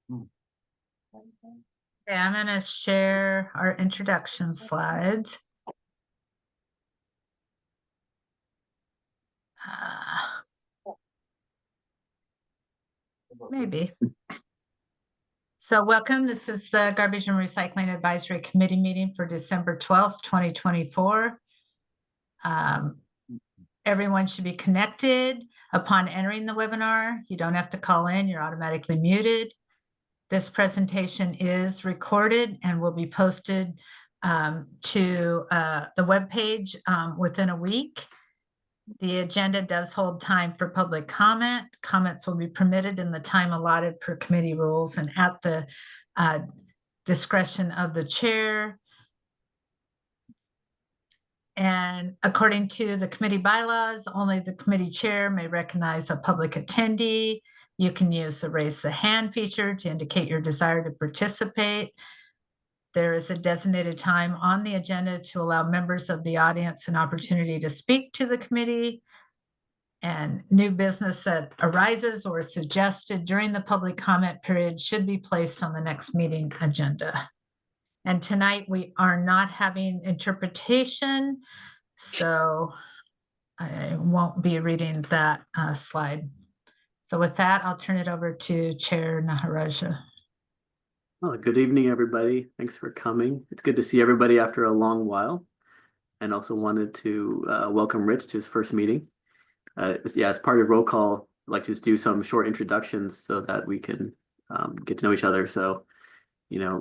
Okay, I'm going to share our introduction slides. Maybe. So welcome. This is the Garbage and Recycling Advisory Committee meeting for December 12th, 2024. Everyone should be connected upon entering the webinar. You don't have to call in. You're automatically muted. This presentation is recorded and will be posted to the webpage within a week. The agenda does hold time for public comment. Comments will be permitted in the time allotted per committee rules and at the discretion of the chair. And according to the committee bylaws, only the committee chair may recognize a public attendee. You can use the raise the hand feature to indicate your desire to participate. There is a designated time on the agenda to allow members of the audience an opportunity to speak to the committee, and new business that arises or is suggested during the public comment period should be placed on the next meeting agenda. And tonight we are not having interpretation, so I won't be reading that slide. So with that, I'll turn it over to Chair Naharaja. Well, good evening, everybody. Thanks for coming. It's good to see everybody after a long while. And also wanted to welcome Rich to his first meeting. As part of roll call, I'd like to just do some short introductions so that we can get to know each other. So,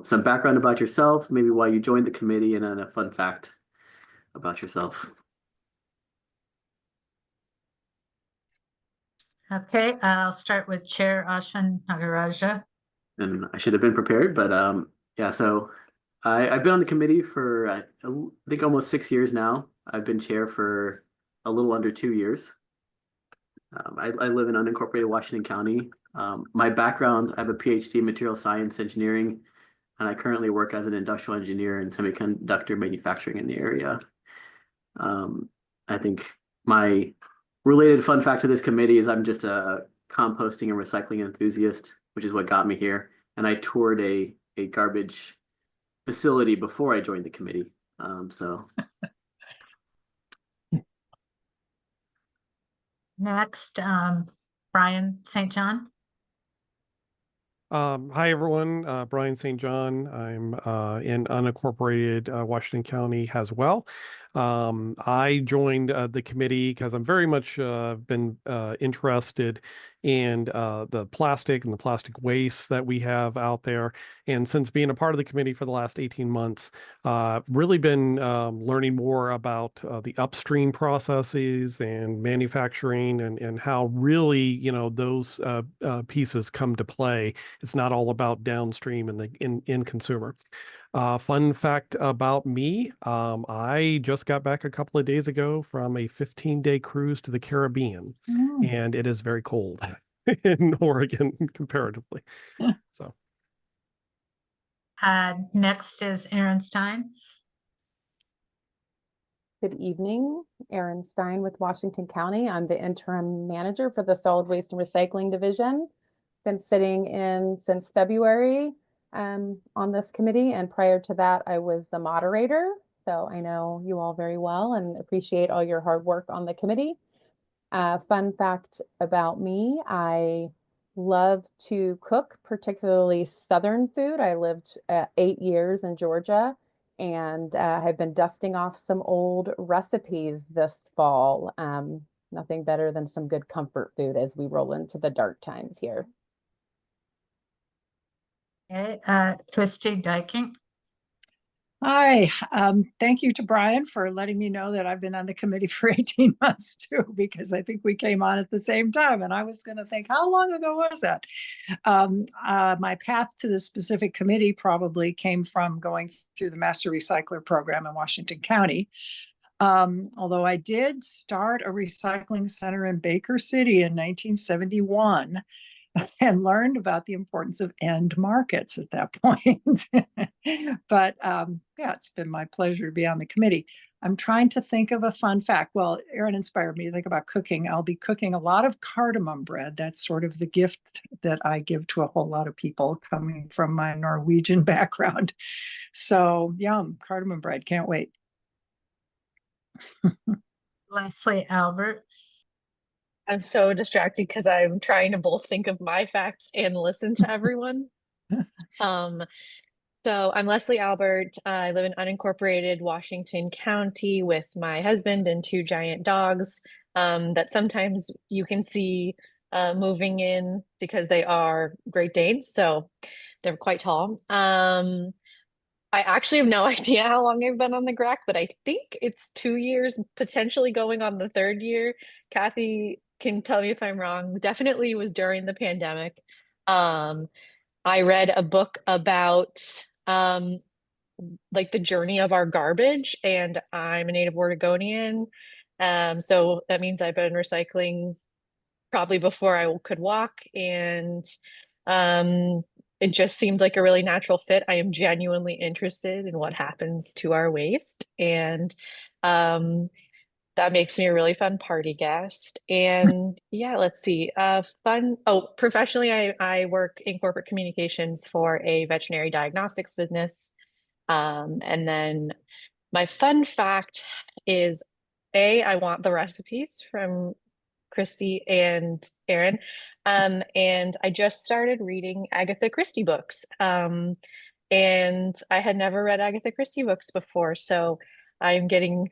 some background about yourself, maybe why you joined the committee, and then a fun fact about yourself. Okay, I'll start with Chair Ashan Nagaraja. And I should have been prepared, but so I've been on the committee for I think almost 6 years now. I've been chair for a little under 2 years. I live in unincorporated Washington County. My background, I have a PhD in material science engineering, and I currently work as an industrial engineer in semiconductor manufacturing in the area. I think my related fun fact to this committee is I'm just a composting and recycling enthusiast, which is what got me here. And I toured a garbage facility before I joined the committee. Next, Brian St. John. Hi, everyone. Brian St. John. I'm in unincorporated Washington County as well. I joined the committee because I'm very much been interested in the plastic and the plastic waste that we have out there. And since being a part of the committee for the last 18 months, really been learning more about the upstream processes and manufacturing and how really, those pieces come to play. It's not all about downstream and the in consumer. Fun fact about me, I just got back a couple of days ago from a 15-day cruise to the Caribbean, and it is very cold in Oregon comparatively. So, Next is Erin Stein. Good evening, Erin Stein with Washington County. I'm the interim manager for the Solid Waste and Recycling Division. Been sitting in since February on this committee, and prior to that I was the moderator, so I know you all very well and appreciate all your hard work on the committee. Fun fact about me, I love to cook, particularly Southern food. I lived 8 years in Georgia and have been dusting off some old recipes this fall. Nothing better than some good comfort food as we roll into the dark times here. Okay, Christy Dyking. Hi, thank you to Brian for letting me know that I've been on the committee for 18 months too, because I think we came on at the same time and I was going to think, how long ago was that? My path to the specific committee probably came from going through the Master Recycler program in Washington County. Although I did start a recycling center in Baker City in 1971. and learned about the importance of end markets at that point. But yeah, it's been my pleasure to be on the committee. I'm trying to think of a fun fact. Well, Erin inspired me to think about cooking. I'll be cooking a lot of cardamom bread. That's sort of the gift that I give to a whole lot of people coming from my Norwegian background. So yum, cardamom bread. Can't wait. Leslie Albert. I'm so distracted because I'm trying to both think of my facts and listen to everyone. So I'm Leslie Albert. I live in unincorporated Washington County with my husband and two giant dogs that sometimes you can see moving in because they are Great Danes, so they're quite tall. I actually have no idea how long I've been on the GRAC, but I think it's 2 years, potentially going on the 3rd year. Kathy can tell me if I'm wrong. Definitely was during the pandemic. I read a book about like the journey of our garbage, and I'm a native Oregonian. So that means I've been recycling probably before I could walk, and it just seemed like a really natural fit. I am genuinely interested in what happens to our waste, and that makes me a really fun party guest. And yeah, let's see. Professionally, I work in corporate communications for a veterinary diagnostics business. And then my fun fact is, I want the recipes from Christy and Erin. And I just started reading Agatha Christie books. And I had never read Agatha Christie books before, so I'm getting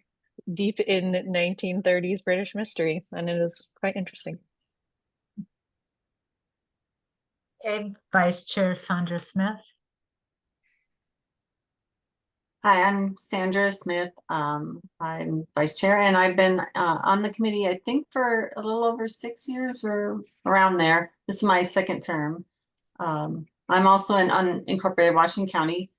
deep in 1930s British mystery, and it is quite interesting. Okay, Vice Chair Sandra Smith. Hi, I'm Sandra Smith. I'm vice chair, and I've been on the committee, I think, for a little over 6 years or around there. This is my 2nd term. I'm also in unincorporated Washington County.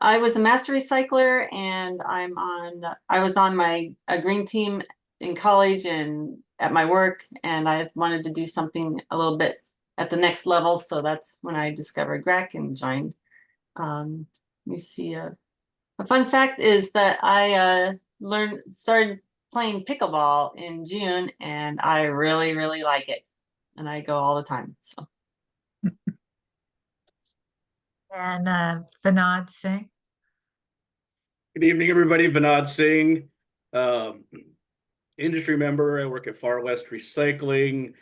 I was a master recycler, and I was on my green team in college and at my work, and I wanted to do something a little bit at the next level, so that's when I discovered GRAC and joined. Let me see. A fun fact is that I started playing pickleball in June, and I really, really like it, and I go all the time. So. And Vinod Singh. Good evening, everybody. Vinod Singh, industry member. I work at Far West Recycling.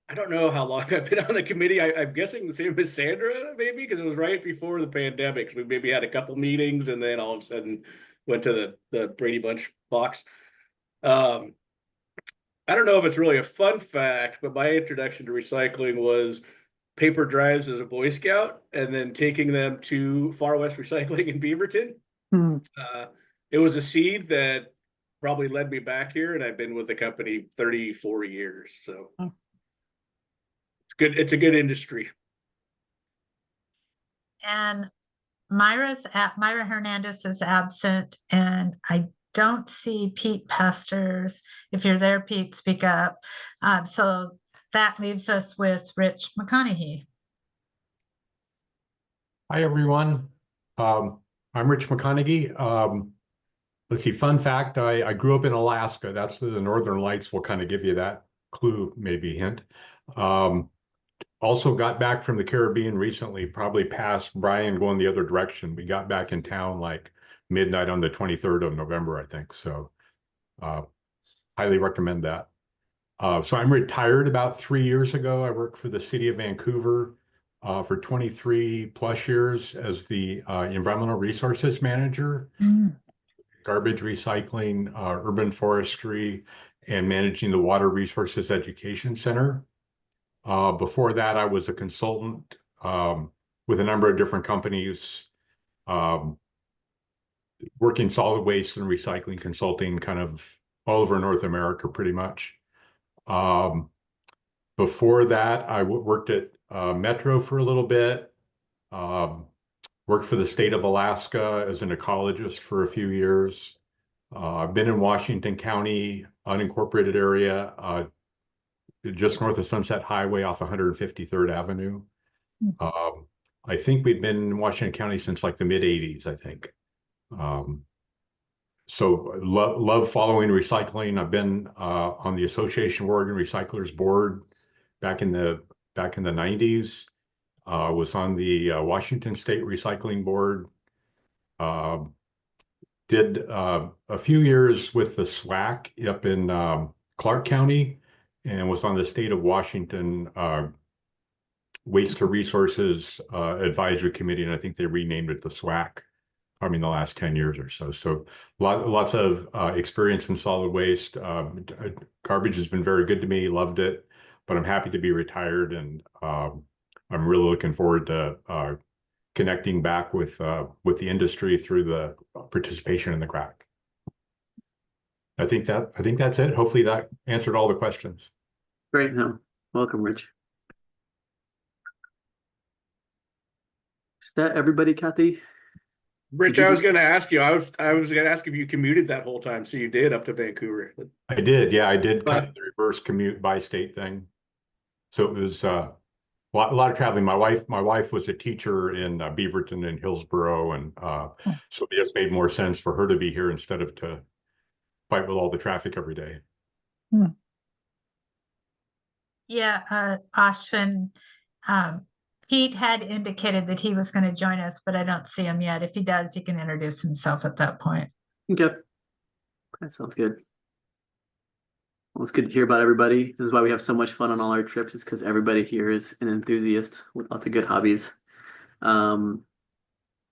I don't know how long I've been on the committee. I'm guessing the same as Sandra, maybe, because it was right before the pandemic. So we maybe had a couple meetings, and then all of a sudden went to the Brady Bunch box. I don't know if it's really a fun fact, but my introduction to recycling was paper drives as a Boy Scout, and then taking them to Far West Recycling in Beaverton. It was a seed that probably led me back here, and I've been with the company 34 years. So. Good. It's a good industry. And Myra Hernandez is absent, and I don't see Pete Pastors. If you're there, Pete, speak up. So that leaves us with Rich McConaughey. Hi, everyone. I'm Rich McConaughey. Let's see, fun fact, I grew up in Alaska. That's the Northern Lights will kind of give you that clue, maybe hint. Also got back from the Caribbean recently, probably past Brian going the other direction. We got back in town like midnight on the 23rd of November, I think. So highly recommend that. So I'm retired about 3 years ago. I worked for the city of Vancouver for 23 plus years as the environmental resources manager, garbage recycling, urban forestry, and managing the Water Resources Education Center. Before that, I was a consultant with a number of different companies, working solid waste and recycling consulting kind of all over North America, pretty much. Before that, I worked at Metro for a little bit, worked for the state of Alaska as an ecologist for a few years. I've been in Washington County, unincorporated area, just north of Sunset Highway off 153rd Avenue. I think we've been in Washington County since like the mid 80s, I think. So love following recycling. I've been on the Association of Oregon Recyclers Board back in the 90s. Was on the Washington State Recycling Board. Did a few years with the SWAC up in Clark County, and was on the state of Washington Waste to Resources Advisory Committee, and I think they renamed it the SWAC, I mean, the last 10 years or so. So lots of experience in solid waste. Garbage has been very good to me, loved it, but I'm happy to be retired, and I'm really looking forward to connecting back with the industry through the participation in the crack. I think that's it. Hopefully that answered all the questions. Great. No, welcome, Rich. Is that everybody, Kathy? Rich, I was going to ask you. I was going to ask if you commuted that whole time. So you did up to Vancouver. I did. Yeah, I did kind of the reverse commute by state thing. So it was a lot of traveling. My wife was a teacher in Beaverton and Hillsborough, and so it just made more sense for her to be here instead of to fight with all the traffic every day. Yeah, Ashwin, Pete had indicated that he was going to join us, but I don't see him yet. If he does, he can introduce himself at that point. Okay. That sounds good. Well, it's good to hear about everybody. This is why we have so much fun on all our trips, is because everybody here is an enthusiast with lots of good hobbies. Yeah, can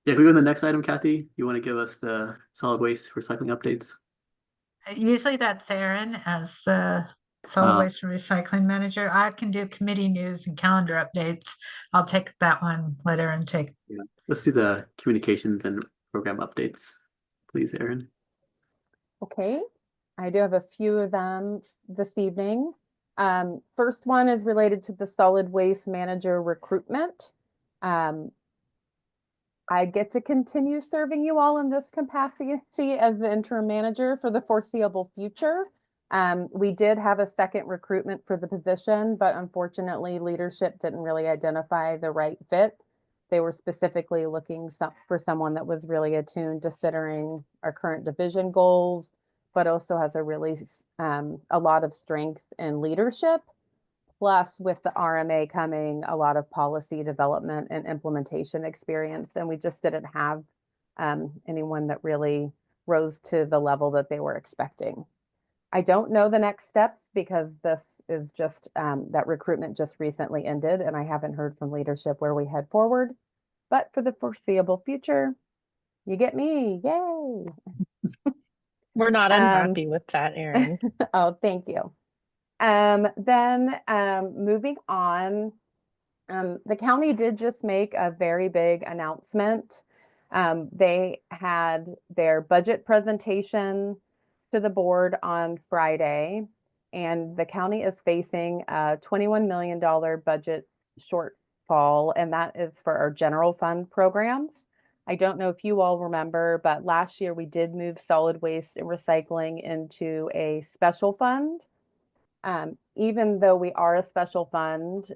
we go to the next item, Kathy? You want to give us the solid waste recycling updates? Usually that's Aaron as the solid waste and recycling manager. I can do committee news and calendar updates. I'll take that one, let Aaron take. Yeah. Let's do the communications and program updates, please, Aaron. Okay. I do have a few of them this evening. First one is related to the solid waste manager recruitment. I get to continue serving you all in this capacity as the interim manager for the foreseeable future. We did have a second recruitment for the position, but unfortunately leadership didn't really identify the right fit. They were specifically looking for someone that was really attuned to considering our current division goals, but also has a lot of strength in leadership. Plus, with the RMA coming, a lot of policy development and implementation experience, and we just didn't have anyone that really rose to the level that they were expecting. I don't know the next steps because this is just that recruitment just recently ended, and I haven't heard from leadership where we head forward. But for the foreseeable future, you get me, yay! We're not unhappy with that, Aaron. Oh, thank you. Then moving on, the county did just make a very big announcement. They had their budget presentation to the board on Friday, and the county is facing a $21 million budget shortfall, and that is for our general fund programs. I don't know if you all remember, but last year we did move solid waste and recycling into a special fund. Even though we are a special fund,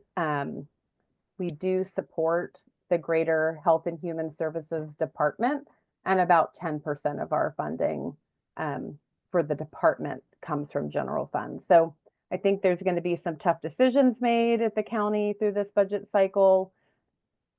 we do support the Greater Health and Human Services Department, and about 10% of our funding for the department comes from general funds. So I think there's going to be some tough decisions made at the county through this budget cycle.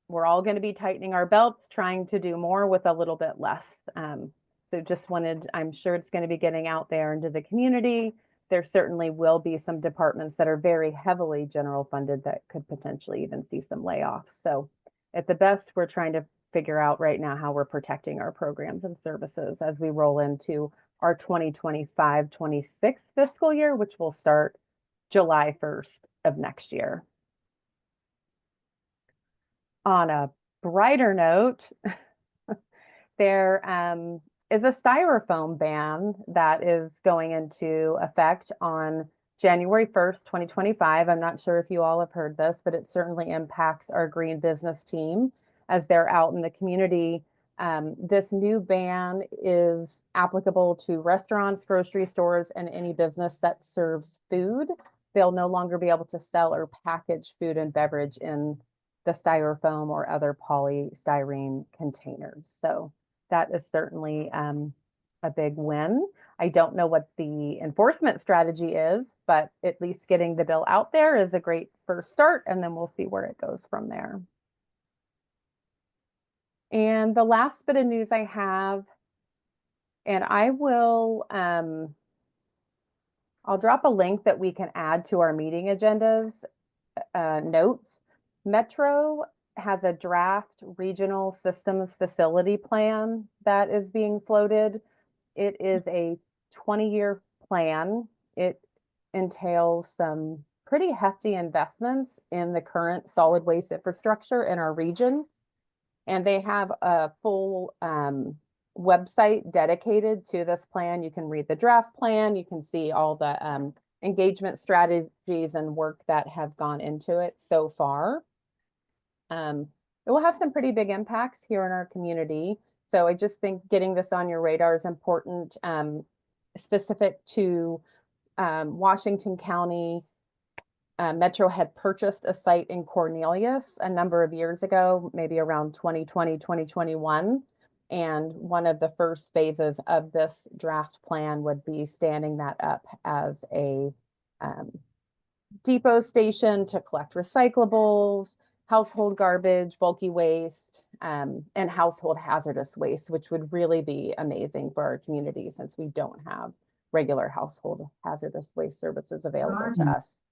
We're all going to be tightening our belts, trying to do more with a little bit less. So just wanted, I'm sure it's going to be getting out there into the community. There certainly will be some departments that are very heavily general funded that could potentially even see some layoffs. So at the best, we're trying to figure out right now how we're protecting our programs and services as we roll into our 2025-26 fiscal year, which will start July 1st of next year. On a brighter note, there is a styrofoam ban that is going into effect on January 1st, 2025. I'm not sure if you all have heard this, but it certainly impacts our green business team as they're out in the community. This new ban is applicable to restaurants, grocery stores, and any business that serves food. they'll no longer be able to sell or package food and beverage in the styrofoam or other polystyrene containers. So that is certainly a big win. I don't know what the enforcement strategy is, but at least getting the bill out there is a great first start, and then we'll see where it goes from there. And the last bit of news I have, and I will, I'll drop a link that we can add to our meeting agendas notes. Metro has a draft regional systems facility plan that is being floated. It is a 20-year plan. It entails some pretty hefty investments in the current solid waste infrastructure in our region. And they have a full website dedicated to this plan. You can read the draft plan. You can see all the engagement strategies and work that have gone into it so far. It will have some pretty big impacts here in our community. So I just think getting this on your radar is important. Specific to Washington County, Metro had purchased a site in Cornelius a number of years ago, maybe around 2020, 2021. And one of the first phases of this draft plan would be standing that up as a depot station to collect recyclables, household garbage, bulky waste, and household hazardous waste, which would really be amazing for our community since we don't have regular household hazardous waste services available to us.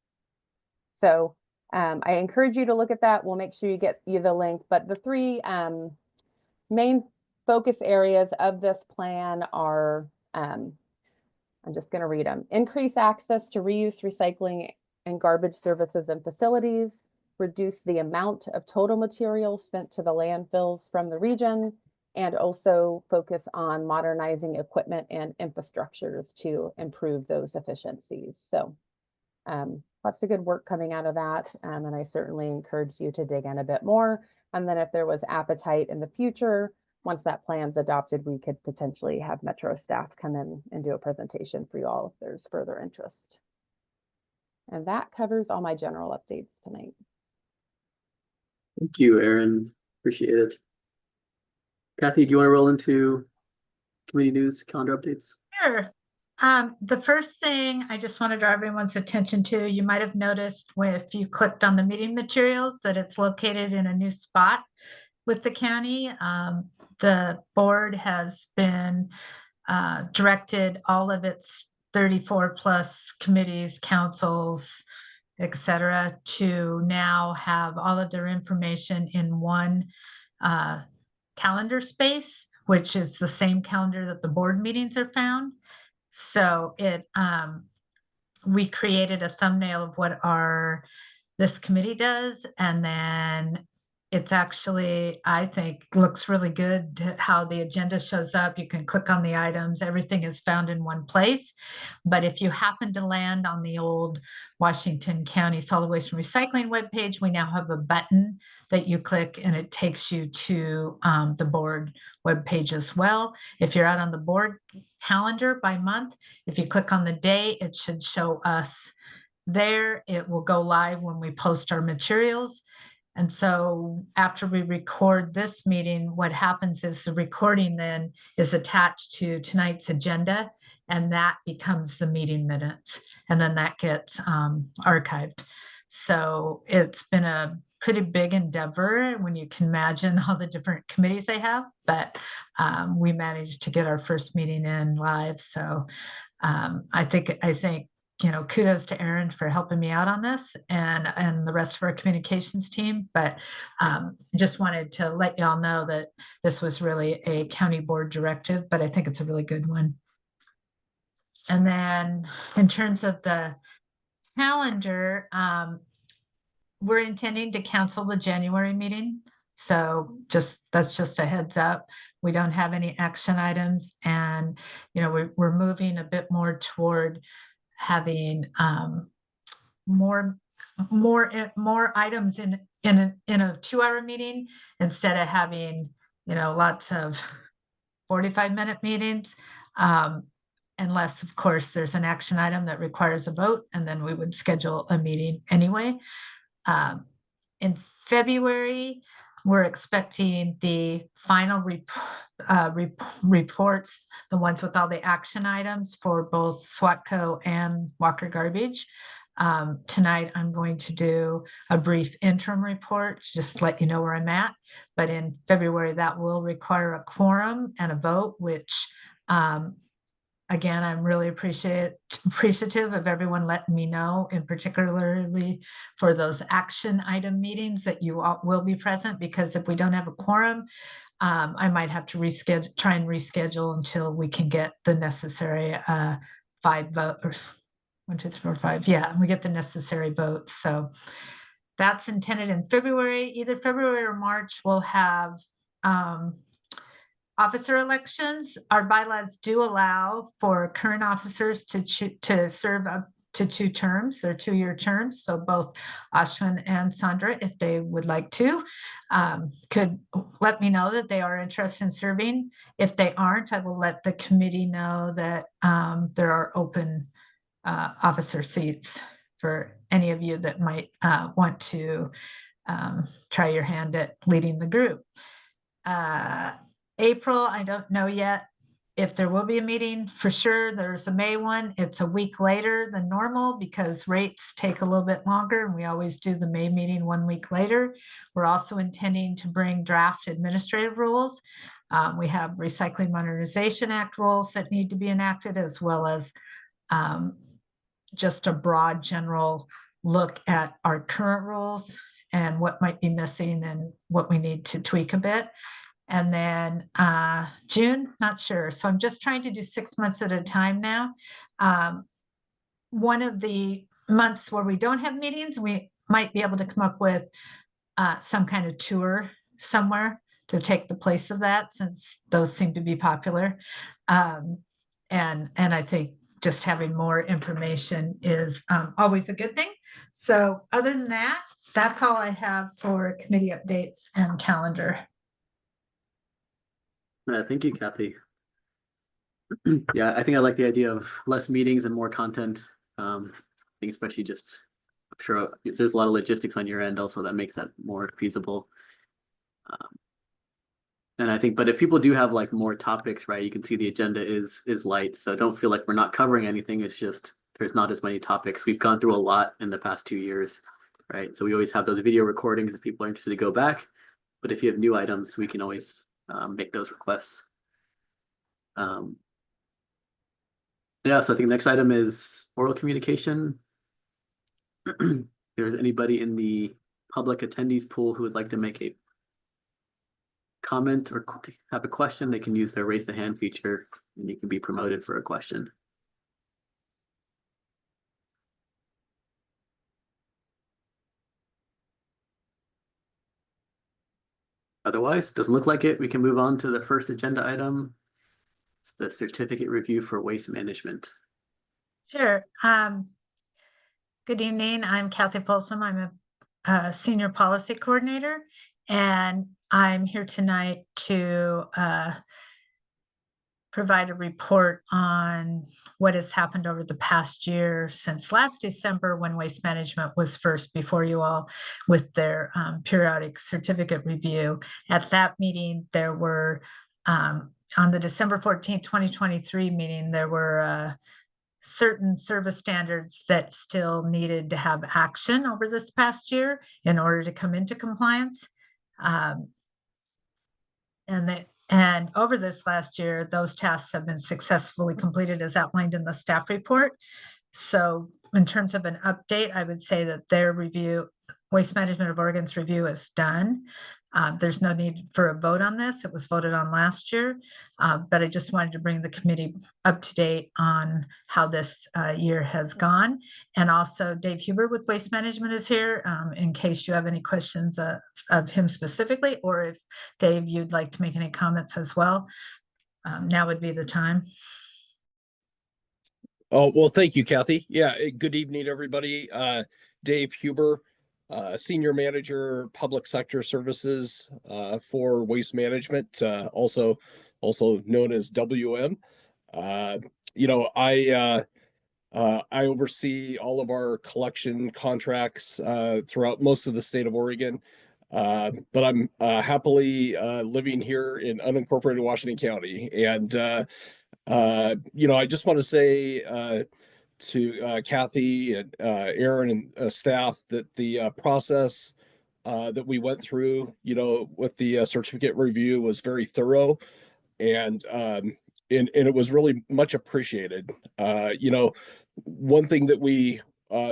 So I encourage you to look at that. We'll make sure you get the link. But the three main focus areas of this plan are, I'm just going to read them. Increase access to reuse, recycling, and garbage services and facilities. Reduce the amount of total materials sent to the landfills from the region, and also focus on modernizing equipment and infrastructures to improve those efficiencies. So lots of good work coming out of that. And I certainly encourage you to dig in a bit more. And then if there was appetite in the future, once that plan's adopted, we could potentially have Metro staff come in and do a presentation for you all if there's further interest. And that covers all my general updates tonight. Thank you, Erin. Appreciate it. Kathy, do you want to roll into committee news, calendar updates? Sure. The first thing I just want to draw everyone's attention to, you might have noticed if you clicked on the meeting materials that it's located in a new spot with the county. The board has been directed all of its 34 plus committees, councils, etc., to now have all of their information in one calendar space, which is the same calendar that the board meetings are found. So we created a thumbnail of what this committee does, and then it's actually, I think, looks really good how the agenda shows up. You can click on the items, everything is found in one place. But if you happen to land on the old Washington County Solid Waste and Recycling webpage, we now have a button that you click and it takes you to the board webpage as well. If you're out on the board calendar by month, if you click on the day, it should show us there. It will go live when we post our materials. And so after we record this meeting, what happens is the recording then is attached to tonight's agenda, and that becomes the meeting minutes, and then that gets archived. So it's been a pretty big endeavor when you can imagine all the different committees they have, but we managed to get our first meeting in live. So I think kudos to Erin for helping me out on this and the rest of our communications team. But just wanted to let y'all know that this was really a county board directive, but I think it's a really good one. And then in terms of the calendar, we're intending to cancel the January meeting. So that's just a heads up. We don't have any action items, and we're moving a bit more toward having more items in a 2-hour meeting instead of having lots of 45-minute meetings. And unless, of course, there's an action item that requires a vote, and then we would schedule a meeting anyway. In February, we're expecting the final reports, the ones with all the action items for both SWATCO and Walker Garbage. Tonight, I'm going to do a brief interim report, just to let you know where I'm at. But in February, that will require a quorum and a vote, which, again, I'm really appreciative of everyone letting me know, and particularly for those action item meetings that you all will be present, because if we don't have a quorum, I might have to try and reschedule until we can get the necessary 5 votes. 1, 2, 3, 4, 5. Yeah, we get the necessary votes. So that's intended in February. Either February or March, we'll have officer elections. Our bylaws do allow for current officers to serve up to 2 terms. They're 2-year terms. So both Ashwin and Sandra, if they would like to, could let me know that they are interested in serving. If they aren't, I will let the committee know that there are open officer seats for any of you that might want to try your hand at leading the group. April, I don't know yet if there will be a meeting. For sure, there's a May one. It's a week later than normal because rates take a little bit longer, and we always do the May meeting 1 week later. We're also intending to bring draft administrative rules. We have Recycling Modernization Act rules that need to be enacted, as well as just a broad general look at our current rules and what might be missing and what we need to tweak a bit. And then June, not sure. So I'm just trying to do 6 months at a time now. One of the months where we don't have meetings, we might be able to come up with some kind of tour somewhere to take the place of that, since those seem to be popular. And I think just having more information is always a good thing. So other than that, that's all I have for committee updates and calendar. Thank you, Kathy. Yeah, I think I like the idea of less meetings and more content. I think especially just, I'm sure there's a lot of logistics on your end also that makes that more feasible. And I think, but if people do have like more topics, right, you can see the agenda is light. So don't feel like we're not covering anything. It's just, there's not as many topics. We've gone through a lot in the past 2 years, right? So we always have those video recordings if people are interested to go back. But if you have new items, we can always make those requests. Yeah, so I think the next item is oral communication. If there's anybody in the public attendees pool who would like to make a comment or have a question, they can use their raise the hand feature and you can be promoted for a question. Otherwise, doesn't look like it. We can move on to the first agenda item. It's the certificate review for waste management. Sure. Good evening. I'm Kathy Folsom. I'm a senior policy coordinator, and I'm here tonight to provide a report on what has happened over the past year since last December, when Waste Management was first before you all with their periodic certificate review. At that meeting, there were, on the December 14th, 2023 meeting, there were certain service standards that still needed to have action over this past year in order to come into compliance. And over this last year, those tasks have been successfully completed as outlined in the staff report. So in terms of an update, I would say that their review, Waste Management of Oregon's review, is done. There's no need for a vote on this. It was voted on last year, but I just wanted to bring the committee up to date on how this year has gone. And also Dave Huber with Waste Management is here in case you have any questions of him specifically, or if Dave, you'd like to make any comments as well. Now would be the time. Oh, well, thank you, Kathy. Yeah, good evening, everybody. Dave Huber, Senior Manager, Public Sector Services for Waste Management, also known as WM. you know, I oversee all of our collection contracts throughout most of the state of Oregon. But I'm happily living here in unincorporated Washington County. And, you know, I just want to say to Kathy and Aaron and staff that the process that we went through, you know, with the certificate review was very thorough, and it was really much appreciated. You know, one thing that we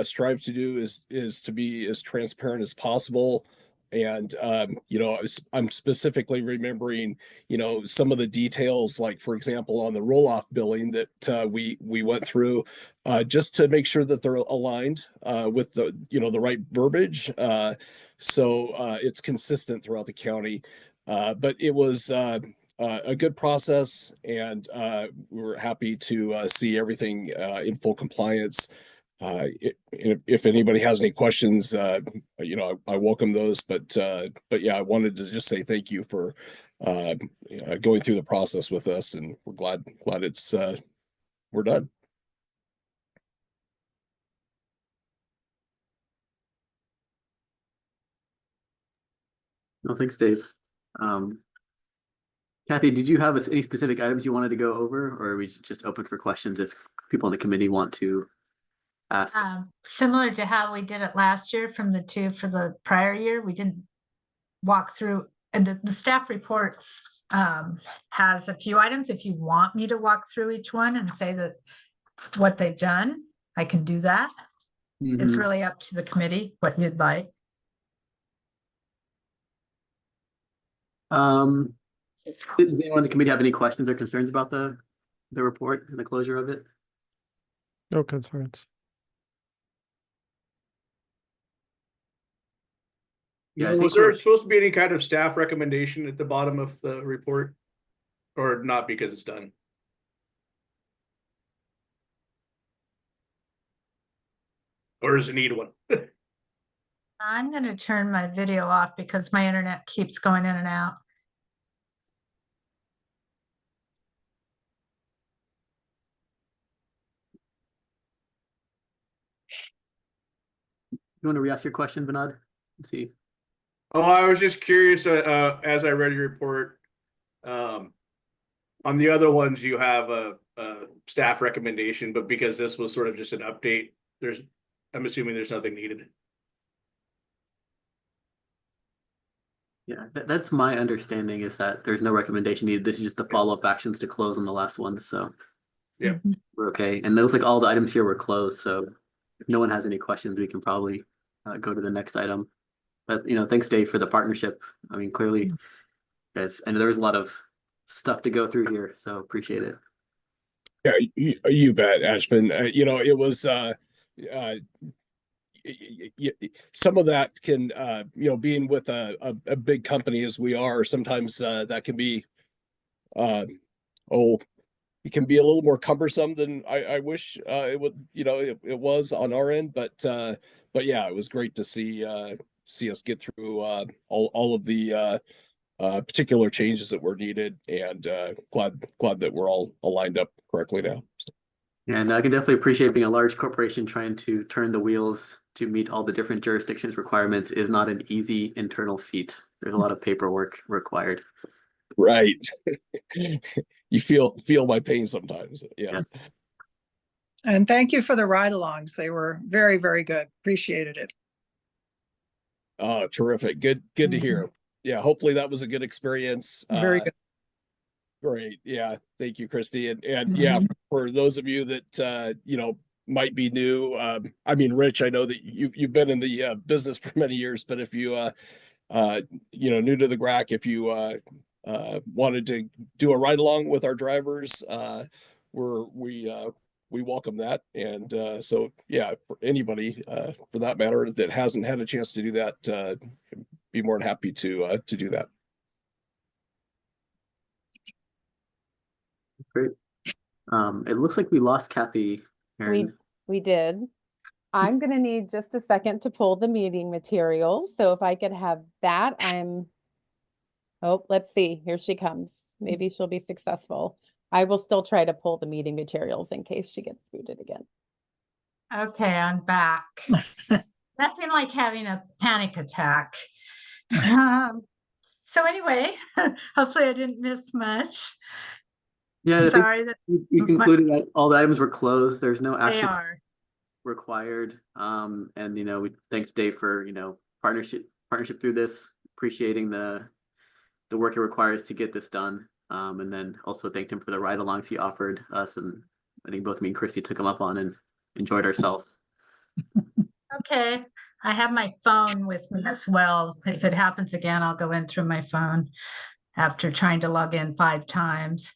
strive to do is to be as transparent as possible. And you know, I'm specifically remembering, you know, some of the details, like for example, on the roll-off billing that we went through, just to make sure that they're aligned with the, you know, the right verbiage, so it's consistent throughout the county. But it was a good process, and we were happy to see everything in full compliance. If anybody has any questions, you know, I welcome those. But yeah, I wanted to just say thank you for going through the process with us, and we're glad it's we're done. No, thanks, Dave. Kathy, did you have any specific items you wanted to go over, or are we just open for questions if people on the committee want to ask? Similar to how we did it last year from the two for the prior year, we didn't walk through, and the staff report has a few items. If you want me to walk through each one and say that what they've done, I can do that. It's really up to the committee what you'd like. Does anyone on the committee have any questions or concerns about the report and the closure of it? No concerns. Yeah, Was there supposed to be any kind of staff recommendation at the bottom of the report, or not because it's done? Or does it need one? I'm going to turn my video off because my internet keeps going in and out. You want to re-ask your question, Vinod? Let's see. Oh, I was just curious, as I read your report, on the other ones, you have a staff recommendation, but because this was sort of just an update, I'm assuming there's nothing needed. Yeah, that's my understanding, is that there's no recommendation needed. This is just the follow-up actions to close on the last one. So yeah, we're okay. And it looks like all the items here were closed. So if no one has any questions, we can probably go to the next item. But, you know, thanks, Dave, for the partnership. I mean, clearly, guys, and there was a lot of stuff to go through here, so appreciate it. Yeah, you bet, Ashvin. You know, it was some of that can, you know, being with a big company as we are, sometimes that can be, it can be a little more cumbersome than I wish it would, you know, it was on our end. But yeah, it was great to see us get through all of the particular changes that were needed, and glad that we're all aligned up correctly now. So. Yeah, and I can definitely appreciate being a large corporation trying to turn the wheels to meet all the different jurisdictions requirements is not an easy internal feat. There's a lot of paperwork required. Right. You feel my pain sometimes. Yes. And thank you for the ride-alongs. They were very, very good. Appreciated it. Oh, terrific. Good to hear. Yeah, hopefully that was a good experience. Very good. Great. Yeah. Thank you, Christy. And yeah, for those of you that you know, might be new, I mean, Rich, I know that you've been in the business for many years, but if you you know, new to the GRAC, if you wanted to do a ride along with our drivers, we welcome that. And so yeah, for anybody for that matter that hasn't had a chance to do that, be more than happy to do that. Great. It looks like we lost Kathy. We did. I'm gonna need just a second to pull the meeting materials. So if I could have that, oh, let's see. Here she comes. Maybe she'll be successful. I will still try to pull the meeting materials in case she gets muted again. Okay, I'm back. Nothing like having a panic attack. So anyway, hopefully I didn't miss much. Yeah, I think Sorry that you concluded that all the items were closed. There's no they action are. required. And we thanks Dave for partnership through this, appreciating the work it requires to get this done. And then also thanked him for the ride-alongs he offered us, and I think both me and Christy took him up on and enjoyed ourselves. Okay, I have my phone with me as well. If it happens again, I'll go in through my phone after trying to log in 5 times.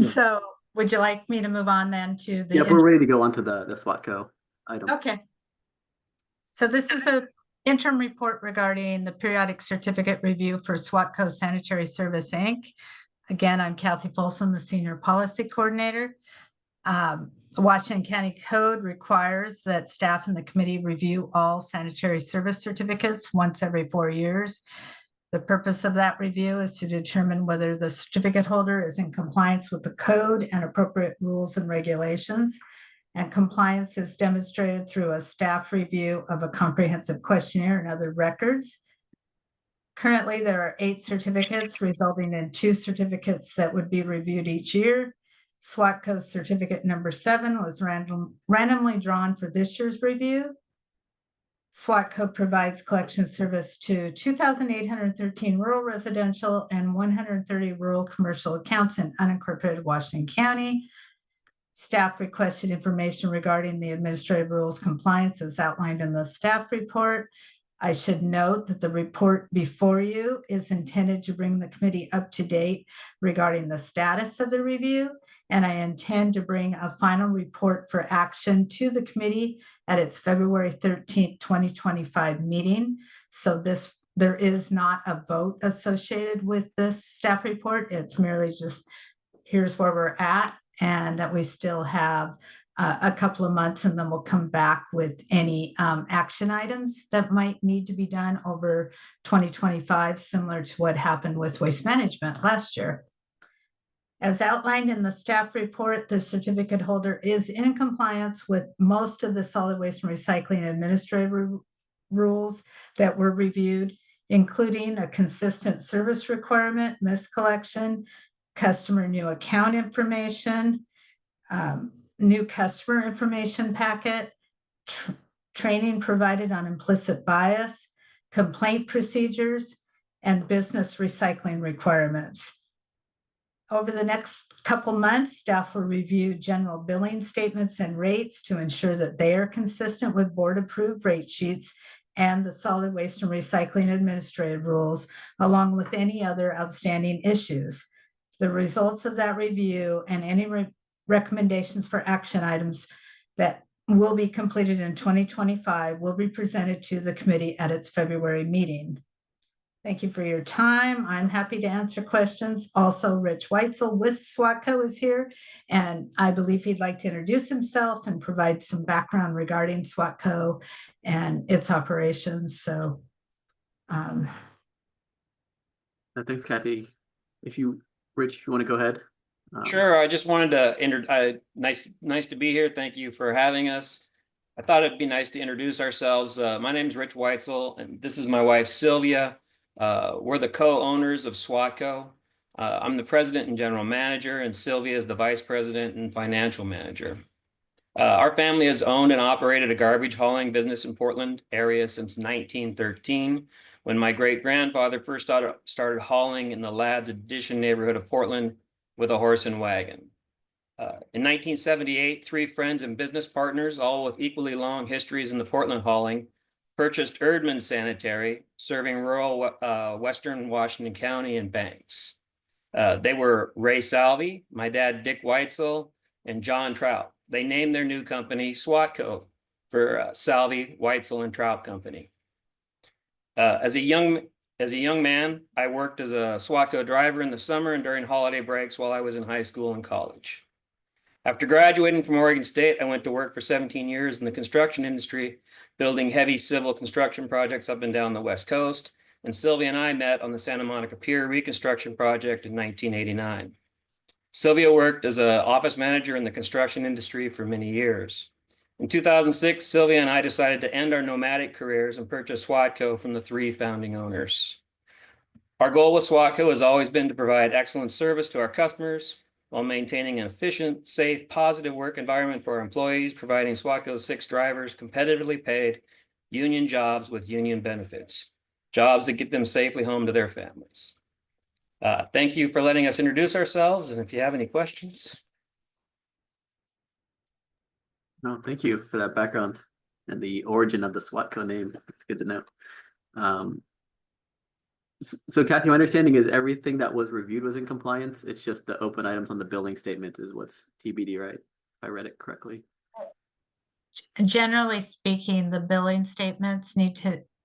So would you like me to move on then to the? Yeah, we're ready to go on to the SWATCO item. Okay. So this is a interim report regarding the periodic certificate review for SWATCO Sanitary Service, Inc. Again, I'm Kathy Folsom, the Senior Policy Coordinator. The Washington County Code requires that staff and the committee review all sanitary service certificates once every 4 years. The purpose of that review is to determine whether the certificate holder is in compliance with the code and appropriate rules and regulations. And compliance is demonstrated through a staff review of a comprehensive questionnaire and other records. Currently, there are 8 certificates, resulting in 2 certificates that would be reviewed each year. SWATCO certificate number 7 was randomly drawn for this year's review. SWATCO provides collection service to 2,813 rural residential and 130 rural commercial accounts in unincorporated Washington County. Staff requested information regarding the administrative rules compliance as outlined in the staff report. I should note that the report before you is intended to bring the committee up to date regarding the status of the review, and I intend to bring a final report for action to the committee at its February 13th, 2025 meeting. So there is not a vote associated with this staff report. It's merely just, here's where we're at, and that we still have a couple of months, and then we'll come back with any action items that might need to be done over 2025, similar to what happened with waste management last year. As outlined in the staff report, the certificate holder is in compliance with most of the solid waste and recycling administrative rules that were reviewed, including a consistent service requirement, miscollection, customer new account information, new customer information packet, training provided on implicit bias, complaint procedures, and business recycling requirements. Over the next couple months, staff will review general billing statements and rates to ensure that they are consistent with board-approved rate sheets and the solid waste and recycling administrative rules, along with any other outstanding issues. The results of that review and any recommendations for action items that will be completed in 2025 will be presented to the committee at its February meeting. Thank you for your time. I'm happy to answer questions. Also, Rich Weitzel with SWATCO is here, and I believe he'd like to introduce himself and provide some background regarding SWATCO and its operations. So, Thanks, Kathy. Rich, if you want to go ahead. Sure. I just wanted to nice to be here. Thank you for having us. I thought it'd be nice to introduce ourselves. My name is Rich Weitzel, and this is my wife, Sylvia. We're the co-owners of SWATCO. I'm the president and general manager, and Sylvia is the vice president and financial manager. Our family has owned and operated a garbage hauling business in Portland area since 1913, when my great-grandfather first started hauling in the Ladd's Addition neighborhood of Portland with a horse and wagon. In 1978, 3 friends and business partners, all with equally long histories in the Portland hauling, purchased Erdman Sanitary, serving rural Western Washington County and Banks. They were Ray Salvi, my dad Dick Weitzel, and John Trout. They named their new company SWATCO for Salvi, Weitzel, and Trout Company. As a young man, I worked as a SWATCO driver in the summer and during holiday breaks while I was in high school and college. After graduating from Oregon State, I went to work for 17 years in the construction industry, building heavy civil construction projects up and down the West Coast, and Sylvia and I met on the Santa Monica Pier reconstruction project in 1989. Sylvia worked as an office manager in the construction industry for many years. In 2006, Sylvia and I decided to end our nomadic careers and purchase SWATCO from the 3 founding owners. Our goal with SWATCO has always been to provide excellent service to our customers while maintaining an efficient, safe, positive work environment for our employees, providing SWATCO's 6 drivers competitively paid union jobs with union benefits, jobs that get them safely home to their families. Thank you for letting us introduce ourselves, and if you have any questions. No, thank you for that background and the origin of the SWATCO name. It's good to know. So Kathy, my understanding is everything that was reviewed was in compliance. It's just the open items on the billing statement is what's TBD, right? If I read it correctly. Generally speaking, the billing statements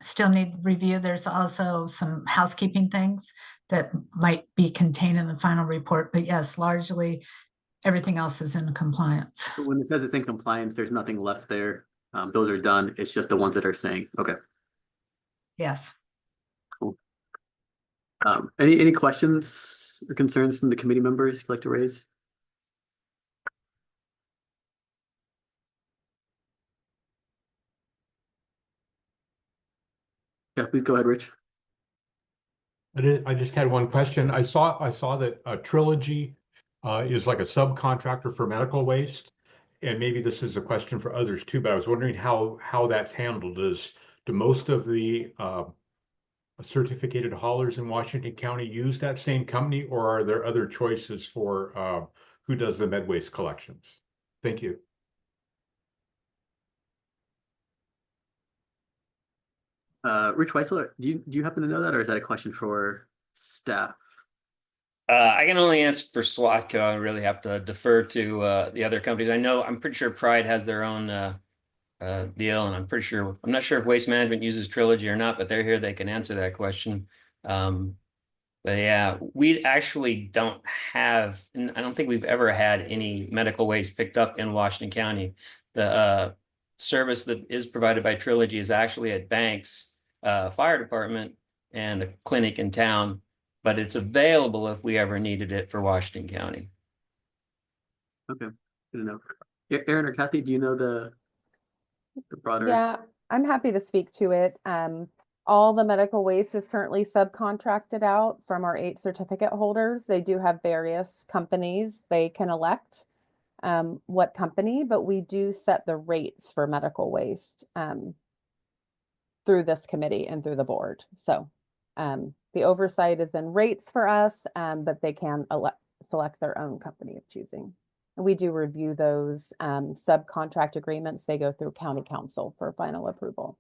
still need review. There's also some housekeeping things that might be contained in the final report, but yes, largely everything else is in compliance. But when it says it's in compliance, there's nothing left there. Those are done. It's just the ones that are saying, okay. Yes. Cool. Any questions or concerns from the committee members you'd like to raise? Yeah, please go ahead, Rich. I just had one question. I saw that Trilogy is like a subcontractor for medical waste, and maybe this is a question for others too. But I was wondering how that's handled. Do most of the certificated haulers in Washington County use that same company, or are there other choices for who does the med waste collections? Thank you. Rich Weitzel, do you happen to know that, or is that a question for staff? I can only answer for SWATCO. I really have to defer to the other companies. I'm pretty sure Pride has their own deal, and I'm not sure if Waste Management uses Trilogy or not, but they're here. They can answer that question. But yeah, we actually don't have, and I don't think we've ever had any medical waste picked up in Washington County. The service that is provided by Trilogy is actually at Banks Fire Department and a clinic in town, but it's available if we ever needed it for Washington County. Okay, good to know. Aaron or Kathy, do you know the broader? Yeah, I'm happy to speak to it. All the medical waste is currently subcontracted out from our 8 certificate holders. They do have various companies they can elect what company, but we do set the rates for medical waste through this committee and through the board. So the oversight is in rates for us, but they can select their own company of choosing. And we do review those subcontract agreements. They go through county council for final approval.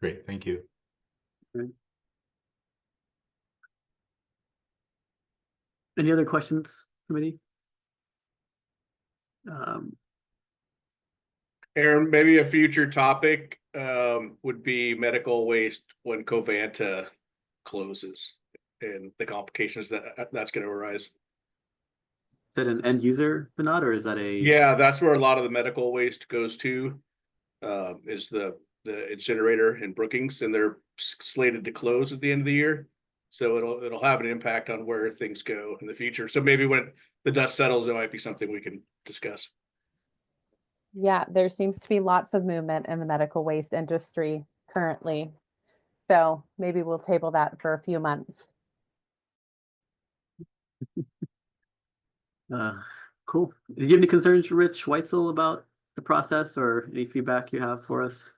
Great, thank you. Any other questions, committee? Aaron, maybe a future topic would be medical waste when Covanta closes and the complications that's going to arise. Is it an end user, Vinod, or is that a? Yeah, that's where a lot of the medical waste goes to. Is the incinerator in Brookings, and they're slated to close at the end of the year. So it'll have an impact on where things go in the future. So maybe when the dust settles, it might be something we can discuss. Yeah, there seems to be lots of movement in the medical waste industry currently. So maybe we'll table that for a few months. Cool. Did you have any concerns, Rich Weitzel, about the process, or any feedback you have for us?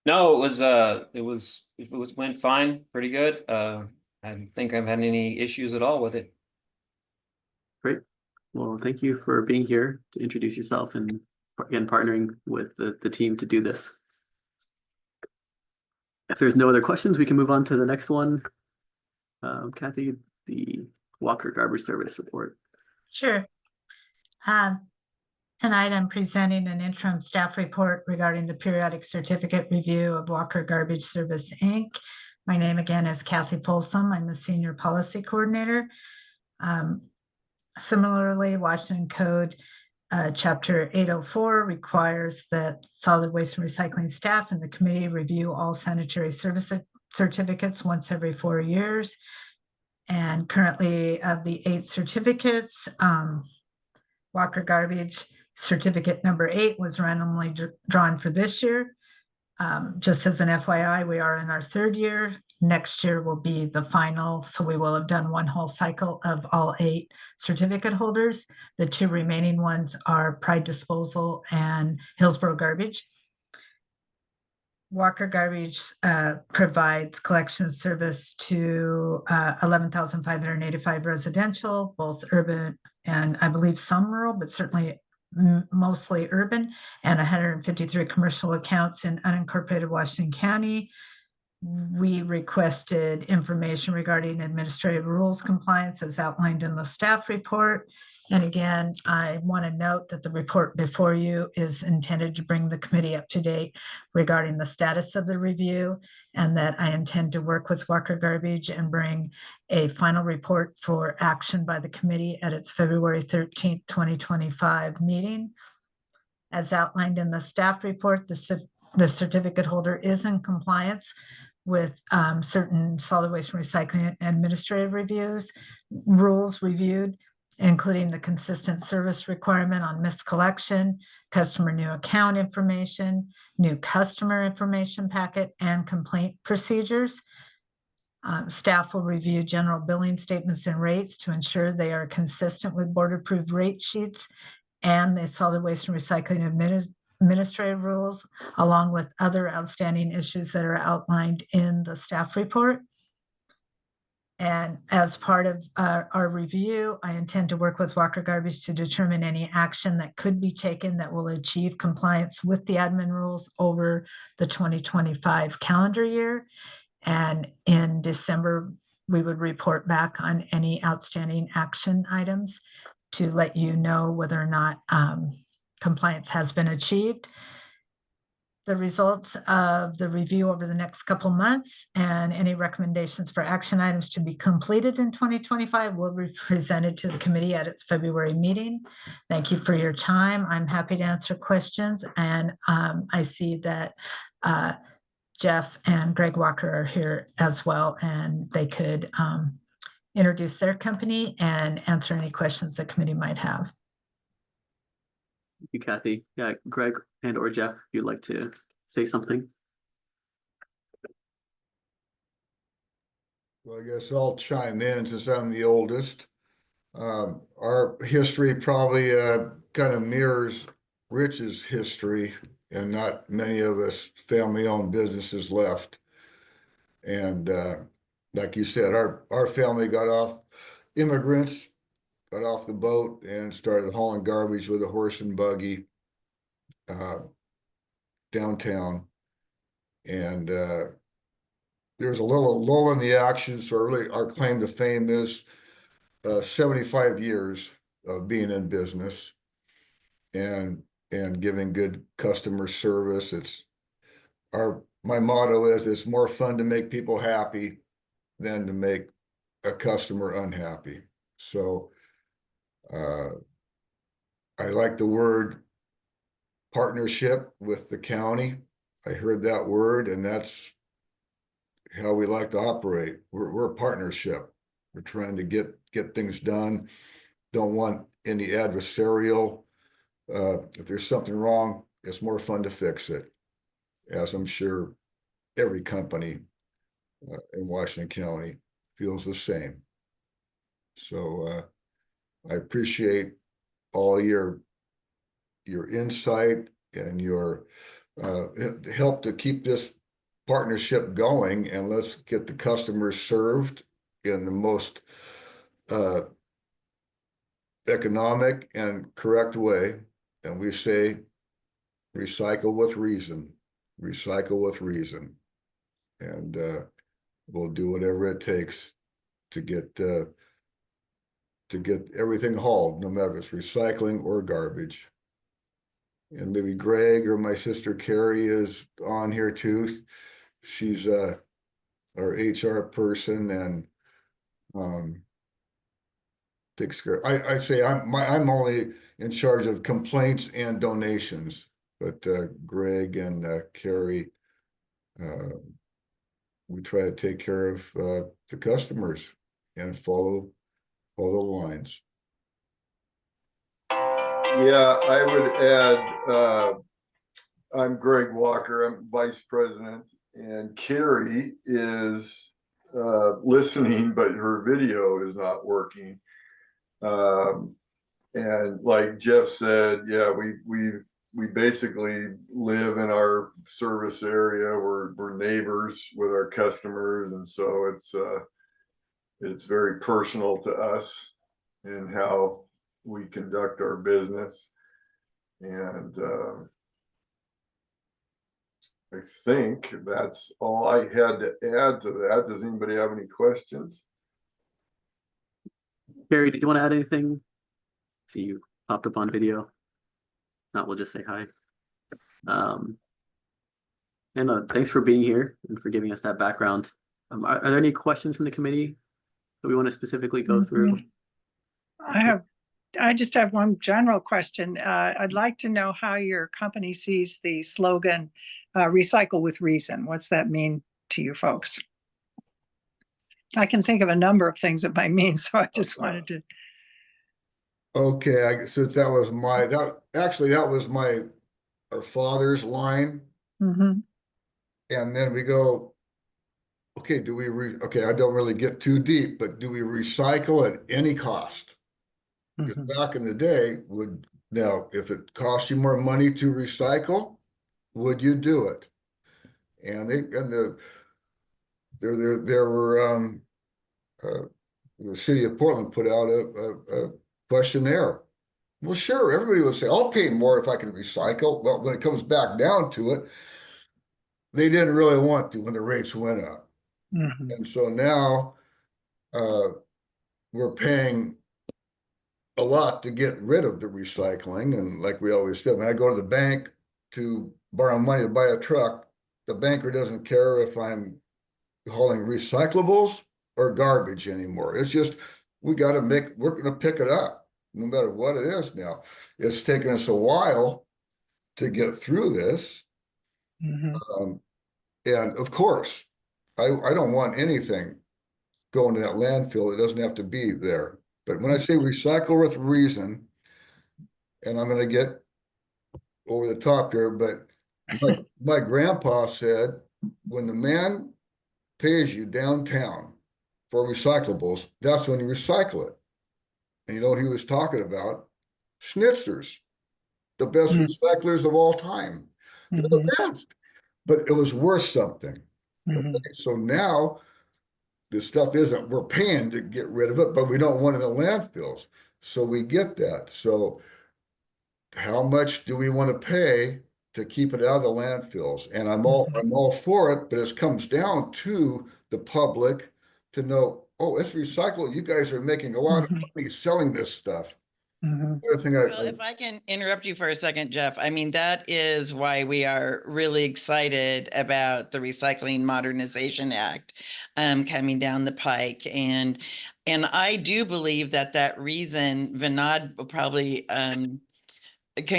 No, it went fine, pretty good. I don't think I've had any issues at all with it. Great. Well, thank you for being here to introduce yourself and again partnering with the team to do this. If there's no other questions, we can move on to the next one. Kathy, the Walker Garbage Service report. Sure. Tonight, I'm presenting an interim staff report regarding the periodic certificate review of Walker Garbage Service, Inc. My name again is Kathy Folsom. I'm the Senior Policy Coordinator. Similarly, Washington Code Chapter 804 requires that solid waste and recycling staff and the committee review all sanitary service certificates once every 4 years. And currently of the 8 certificates, Walker Garbage certificate number 8 was randomly drawn for this year. Just as an FYI, we are in our 3rd year. Next year will be the final, so we will have done one whole cycle of all 8 certificate holders. The 2 remaining ones are Pride Disposal and Hillsborough Garbage. Walker Garbage provides collection service to 11,585 residential, both urban and I believe some rural, but certainly mostly urban, and 153 commercial accounts in unincorporated Washington County. We requested information regarding administrative rules compliance as outlined in the staff report. And again, I want to note that the report before you is intended to bring the committee up to date regarding the status of the review, and that I intend to work with Walker Garbage and bring a final report for action by the committee at its February 13th, 2025 meeting. As outlined in the staff report, the certificate holder is in compliance with certain solid waste and recycling administrative rules reviewed, including the consistent service requirement on missed collection, customer new account information, new customer information packet, and complaint procedures. Staff will review general billing statements and rates to ensure they are consistent with board-approved rate sheets and the solid waste and recycling administrative rules, along with other outstanding issues that are outlined in the staff report. And as part of our review, I intend to work with Walker Garbage to determine any action that could be taken that will achieve compliance with the admin rules over the 2025 calendar year. And in December, we would report back on any outstanding action items to let you know whether or not compliance has been achieved. The results of the review over the next couple months and any recommendations for action items to be completed in 2025 will be presented to the committee at its February meeting. Thank you for your time. I'm happy to answer questions. And I see that Jeff and Greg Walker are here as well, and they could introduce their company and answer any questions the committee might have. Thank you, Kathy. Yeah, Greg and or Jeff, if you'd like to say something. Well, I guess I'll chime in since I'm the oldest. Our history probably kind of mirrors Rich's history, and not many of us family-owned businesses left. And like you said, our family immigrants got off the boat and started hauling garbage with a horse and buggy downtown. And there's a little lull in the action. So really our claim to fame is 75 years of being in business and giving good customer service. My motto is it's more fun to make people happy than to make a customer unhappy. So I like the word partnership with the county. I heard that word, and that's how we like to operate. We're a partnership. We're trying to get things done. Don't want any adversarial. If there's something wrong, it's more fun to fix it, as I'm sure every company in Washington County feels the same. So I appreciate all your insight and your help to keep this partnership going, and let's get the customers served in the most economic and correct way. And we say, recycle with reason, recycle with reason. And we'll do whatever it takes to get everything hauled, no matter if it's recycling or garbage. And maybe Greg or my sister Carrie is on here too. She's our HR person and takes care. I say I'm only in charge of complaints and donations, but Greg and Carrie, we try to take care of the customers. and follow the lines. Yeah, I would add, I'm Greg Walker, I'm Vice President, and Carrie is listening, but her video is not working. And like Jeff said, yeah, we basically live in our service area. We're neighbors with our customers, and so it's very personal to us in how we conduct our business. And I think that's all I had to add to that. Does anybody have any questions? Barry, did you want to add anything? See, you popped up on video. Not, we'll just say hi. And thanks for being here and for giving us that background. Are there any questions from the committee that we want to specifically go through? I just have one general question. I'd like to know how your company sees the slogan, recycle with reason. What's that mean to you folks? I can think of a number of things it might mean, so I just wanted to. Okay, since that was our father's line. Mm-hmm. And then we go, okay, okay, I don't really get too deep, but do we recycle at any cost? Because back in the day, if it cost you more money to recycle, would you do it? And the city of Portland put out a questionnaire. Well, sure, everybody would say, I'll pay more if I can recycle. Well, when it comes back down to it, they didn't really want to when the rates went up. Mm-hmm. And so now we're paying a lot to get rid of the recycling. And like we always said, when I go to the bank to borrow money to buy a truck, the banker doesn't care if I'm hauling recyclables or garbage anymore. It's just, we're going to pick it up no matter what it is now. It's taken us a while to get through this. Mm-hmm. And of course, I don't want anything going to that landfill. It doesn't have to be there. But when I say recycle with reason, and I'm going to get over the top here, but my grandpa said, when the man pays you downtown for recyclables, that's when you recycle it. And you know what he was talking about? Schnitzers, the best recyclers of all time. They're the best. But it was worth something. Okay, so now the stuff we're paying to get rid of it, but we don't want it in the landfills. So we get that. So how much do we want to pay to keep it out of the landfills? And I'm all for it, but it comes down to the public to know, oh, it's recycled. You guys are making a lot of money selling this stuff. Well, if I can interrupt you for a second, Jeff, I mean, that is why we are really excited about the Recycling Modernization Act coming down the pike. And I do believe that reason, Vinod will probably can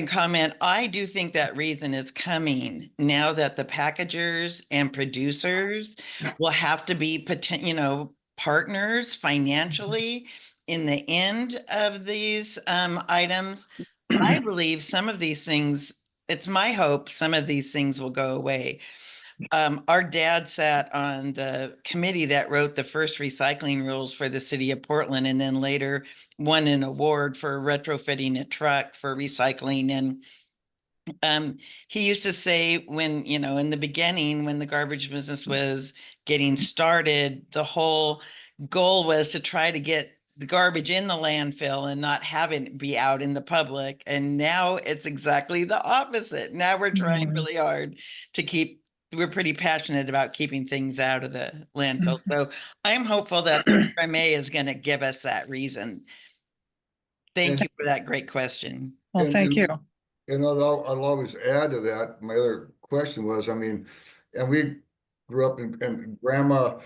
comment, I do think that reason is coming now that the packagers and producers will have to be, partners financially in the end of these items. I believe some of these things, it's my hope some of these things will go away. Our dad sat on the committee that wrote the first recycling rules for the city of Portland, and then later won an award for retrofitting a truck for recycling. And he used to say, when, in the beginning, when the garbage business was getting started, the whole goal was to try to get the garbage in the landfill and not have it be out in the public. And now it's exactly the opposite. Now we're trying really hard to we're pretty passionate about keeping things out of the landfill. So I'm hopeful that the RMA is going to give us that reason. Thank you for that great question. Well, thank you. And I'll always add to that. My other question was, and we grew up and Grandma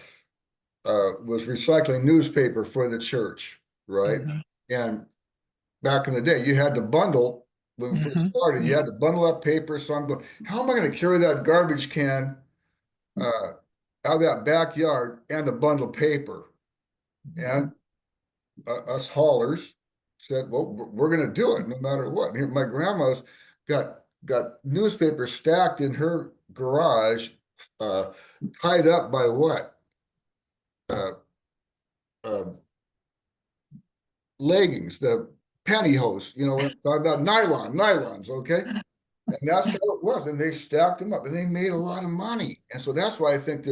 was recycling newspaper for the church, right? And back in the day, you had to bundle, when we first started, you had to bundle up paper. So I'm going, how am I going to carry that garbage can out of that backyard and a bundle of paper? And us haulers said, well, we're gonna do it no matter what. Here, my grandma's got newspapers stacked in her garage, tied up by what? Leggings, the pantyhose, you know, we're talking about nylons, okay? And that's how it was. And they stacked them up and they made a lot of money. And so that's why I think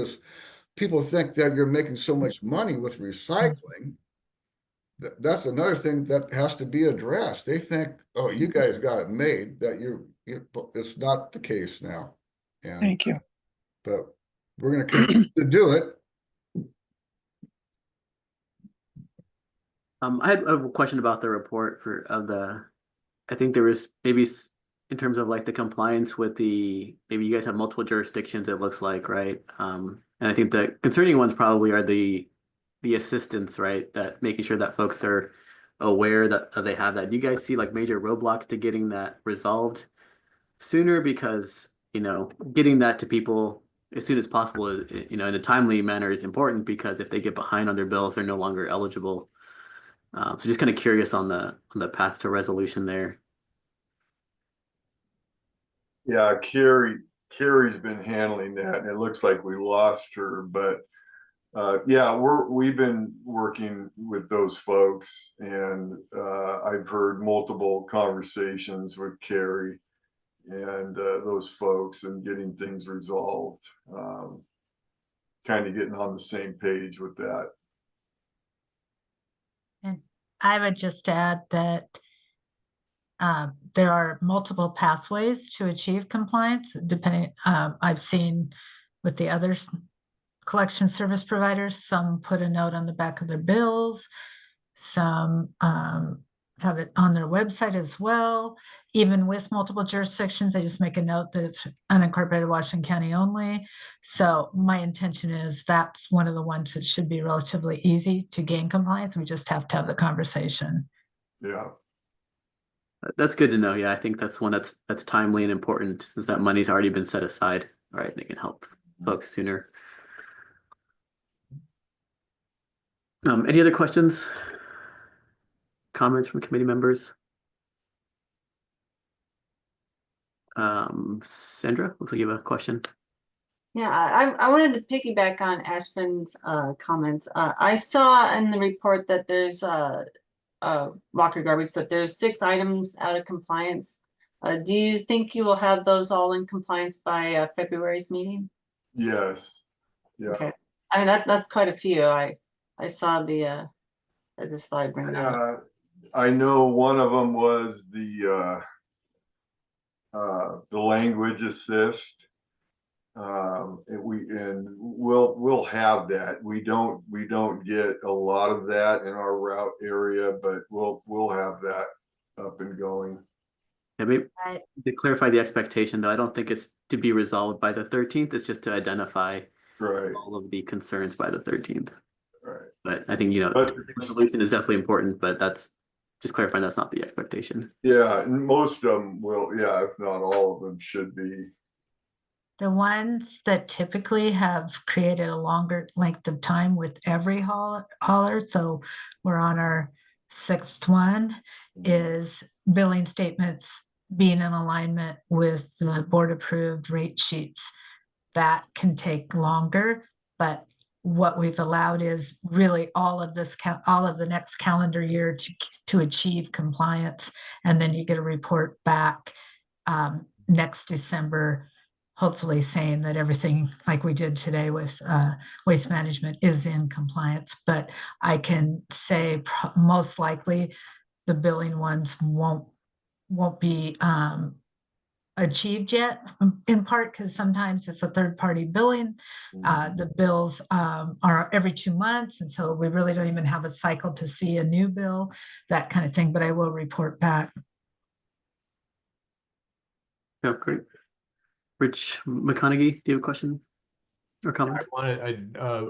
people think that you're making so much money with recycling. That's another thing that has to be addressed. They think, oh, you guys got it made, that it's not the case now. And, Thank you. but we're going to continue to do it. I had a question about the report I think there was maybe in terms of like the compliance with maybe you guys have multiple jurisdictions, it looks like, right? And I think the concerning ones probably are the assistance, right? That making sure that folks are aware that they have that. Do you guys see like major roadblocks to getting that resolved sooner? Because, you know, getting that to people as soon as possible, you know, in a timely manner is important, because if they get behind on their bills, they're no longer eligible. So just kind of curious on the path to resolution there. Yeah, Carrie's been handling that, and it looks like we lost her, but yeah, we've been working with those folks, and I've heard multiple conversations with Carrie and those folks, and getting things resolved, kind of getting on the same page with that. And I would just add that there are multiple pathways to achieve compliance, depending, I've seen with the others collection service providers, some put a note on the back of their bills, some have it on their website as well. Even with multiple jurisdictions, they just make a note that it's unincorporated Washington County only. So my intention is that's one of the ones that should be relatively easy to gain compliance. We just have to have the conversation. Yeah. That's good to know. Yeah, I think that's one that's timely and important, since that money's already been set aside, right? And it can help folks sooner. Any other questions? Comments from committee members? Sandra, looks like you have a question. Yeah, I wanted to piggyback on Ashvin's comments. I saw in the report that there's Walker Garbage, that there's 6 items out of compliance. Do you think you will have those all in compliance by February's meeting? Yes. Yeah. Okay. I mean, that's quite a few. I saw the slide bring that up. I know one of them was the language assist. We'll have that. We don't get a lot of that in our route area, but we'll have that up and going. Yeah, maybe to clarify the expectation, though, I don't think it's to be resolved by the 13th. It's just to identify all of the concerns by the 13th. Right. But I think, you know, the resolution is definitely important, but that's just clarifying that's not the expectation. Yeah, and most of them will, yeah, if not all of them should be. The ones that typically have created a longer length of time with every hauler, so we're on our 6th one, is billing statements being in alignment with the board approved rate sheets. That can take longer, but what we've allowed is really all of the next calendar year to achieve compliance. And then you get a report back next December, hopefully saying that everything like we did today with waste management is in compliance. But I can say most likely the billing ones won't be achieved yet, in part because sometimes it's a third-party billing. The bills are every 2 months, and so we really don't even have a cycle to see a new bill, that kind of thing, but I will report back. Yeah, great. Rich McConaughey, do you have a question or comment? I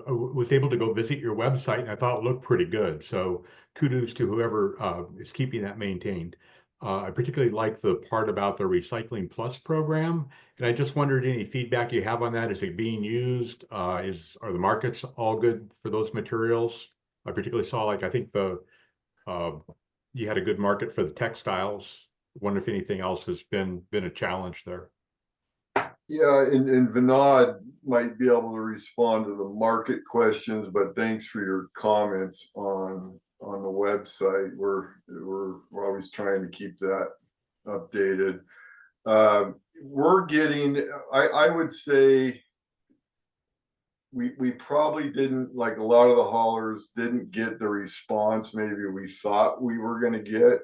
was able to go visit your website, and I thought it looked pretty good. So kudos to whoever is keeping that maintained. I particularly like the part about the Recycling Plus program, and I just wondered any feedback you have on that. Is it being used? Are the markets all good for those materials? I particularly saw, like, I think you had a good market for the textiles. Wonder if anything else has been a challenge there. Yeah, and Vinod might be able to respond to the market questions, but thanks for your comments on the website. We're always trying to keep that updated. We're getting, I would say, we probably didn't, like a lot of the haulers didn't get the response maybe we thought we were going to get.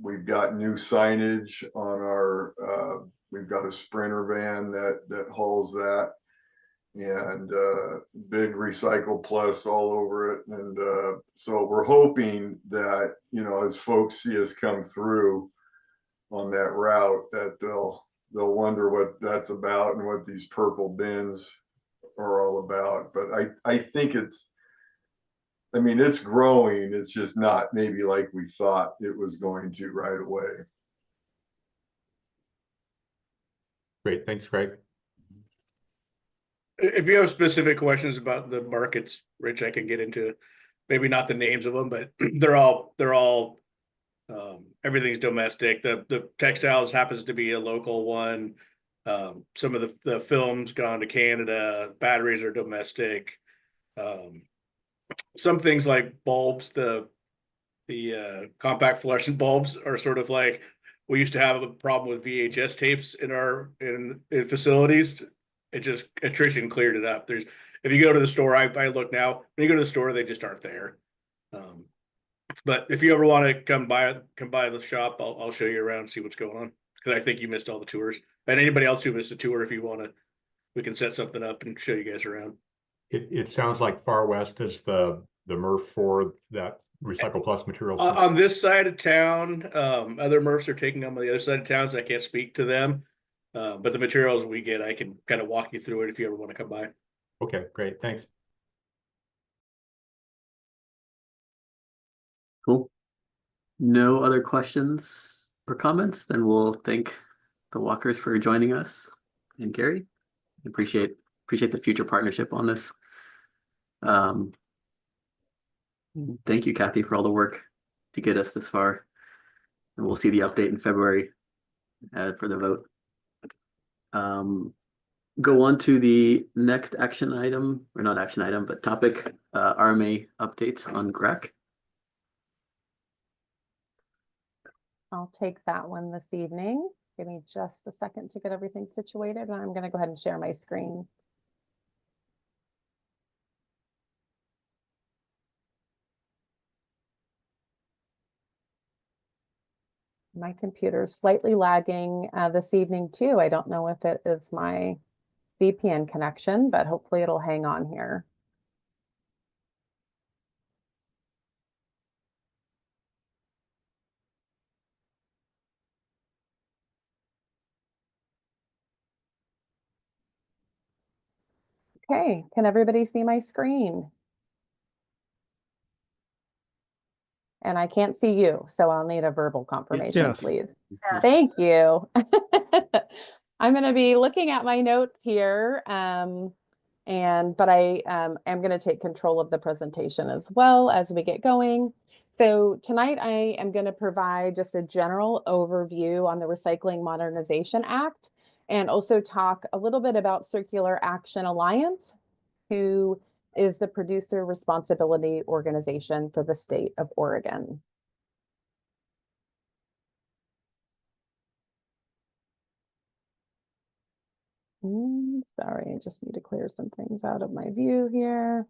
We've got new signage on our we've got a Sprinter van that hauls that, and big Recycle Plus all over it. And so we're hoping that, you know, as folks see us come through on that route, that they'll wonder what that's about and what these purple bins are all about. But I think it's, I mean, it's growing. It's just not maybe like we thought it was going to right away. Great, thanks, Greg. If you have specific questions about the markets, Rich, I can get into maybe not the names of them, but they're all everything's domestic. The textiles happens to be a local one. Some of the film's gone to Canada. Batteries are domestic. Some things like bulbs, the compact fluorescent bulbs are sort of like, we used to have a problem with VHS tapes in facilities. It just, attrition cleared it up. If you go to the store, I look now, when you go to the store, they just aren't there. But if you ever want to come by the shop, I'll show you around and see what's going on, because I think you missed all the tours. And anybody else who missed a tour, if you want to, we can set something up and show you guys around. It sounds like Far West is the MRF for that Recycle Plus materials. On this side of town, other MRFs are taking them on the other side of town, so I can't speak to them. But the materials we get, I can kind of walk you through it if you ever want to come by. Okay, great, thanks. Cool. No other questions or comments? Then we'll thank the walkers for joining us, and Gary. Appreciate the future partnership on this. Thank you, Kathy, for all the work to get us this far. And we'll see the update in February for the vote. Go on to the next action item, or not action item, but topic, RMA updates on GREC. I'll take that one this evening. Give me just a second to get everything situated, and I'm going to go ahead and share my screen. My computer is slightly lagging this evening too. I don't know if it is my VPN connection, but hopefully it'll hang on here. Okay, can everybody see my screen? And I can't see you, so I'll need a verbal confirmation, Yes. please. Yes. Thank you. I'm going to be looking at my notes here, but I am going to take control of the presentation as well as we get going. So tonight I am going to provide just a general overview on the Recycling Modernization Act, and also talk a little bit about Circular Action Alliance, who is the producer responsibility organization for the state of Oregon. Sorry, I just need to clear some things out of my view here.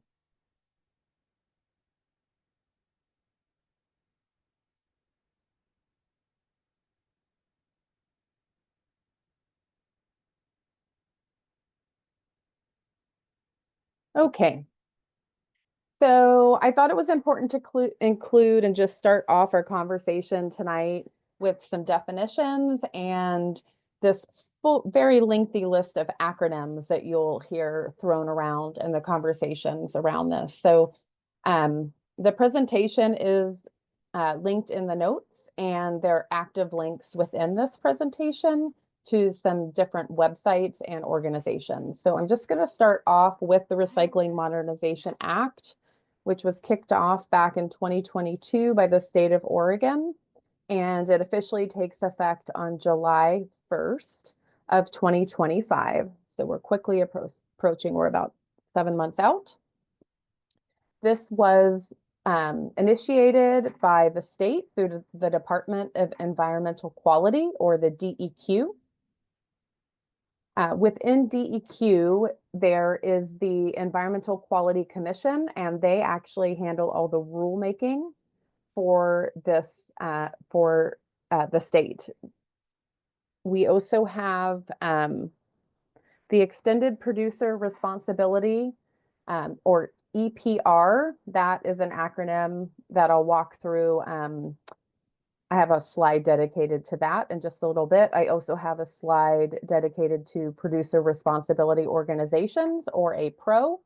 Okay. So I thought it was important to include and just start off our conversation tonight with some definitions and this very lengthy list of acronyms that you'll hear thrown around in the conversations around this. So the presentation is linked in the notes, and there are active links within this presentation to some different websites and organizations. So I'm just going to start off with the Recycling Modernization Act. which was kicked off back in 2022 by the state of Oregon. And it officially takes effect on July 1st of 2025. So we're quickly approaching, we're about 7 months out. This was initiated by the state through the Department of Environmental Quality, or the DEQ. Within DEQ, there is the Environmental Quality Commission, and they actually handle all the rulemaking for this, for the state. We also have the Extended Producer Responsibility, or EPR. That is an acronym that I'll walk through. I have a slide dedicated to that in just a little bit. I also have a slide dedicated to Producer Responsibility Organizations, or APRO.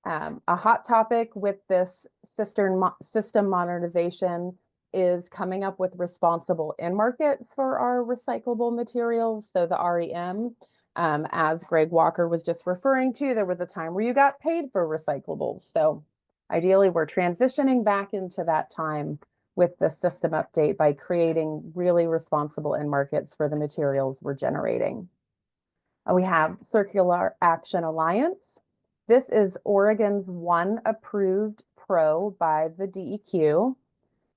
A hot topic with this system modernization is coming up with responsible end markets for our recyclable materials. So the REM, as Greg Walker was just referring to, there was a time where you got paid for recyclables. So ideally, we're transitioning back into that time with the system update by creating really responsible end markets for the materials we're generating. We have Circular Action Alliance. This is Oregon's one approved pro by the DEQ,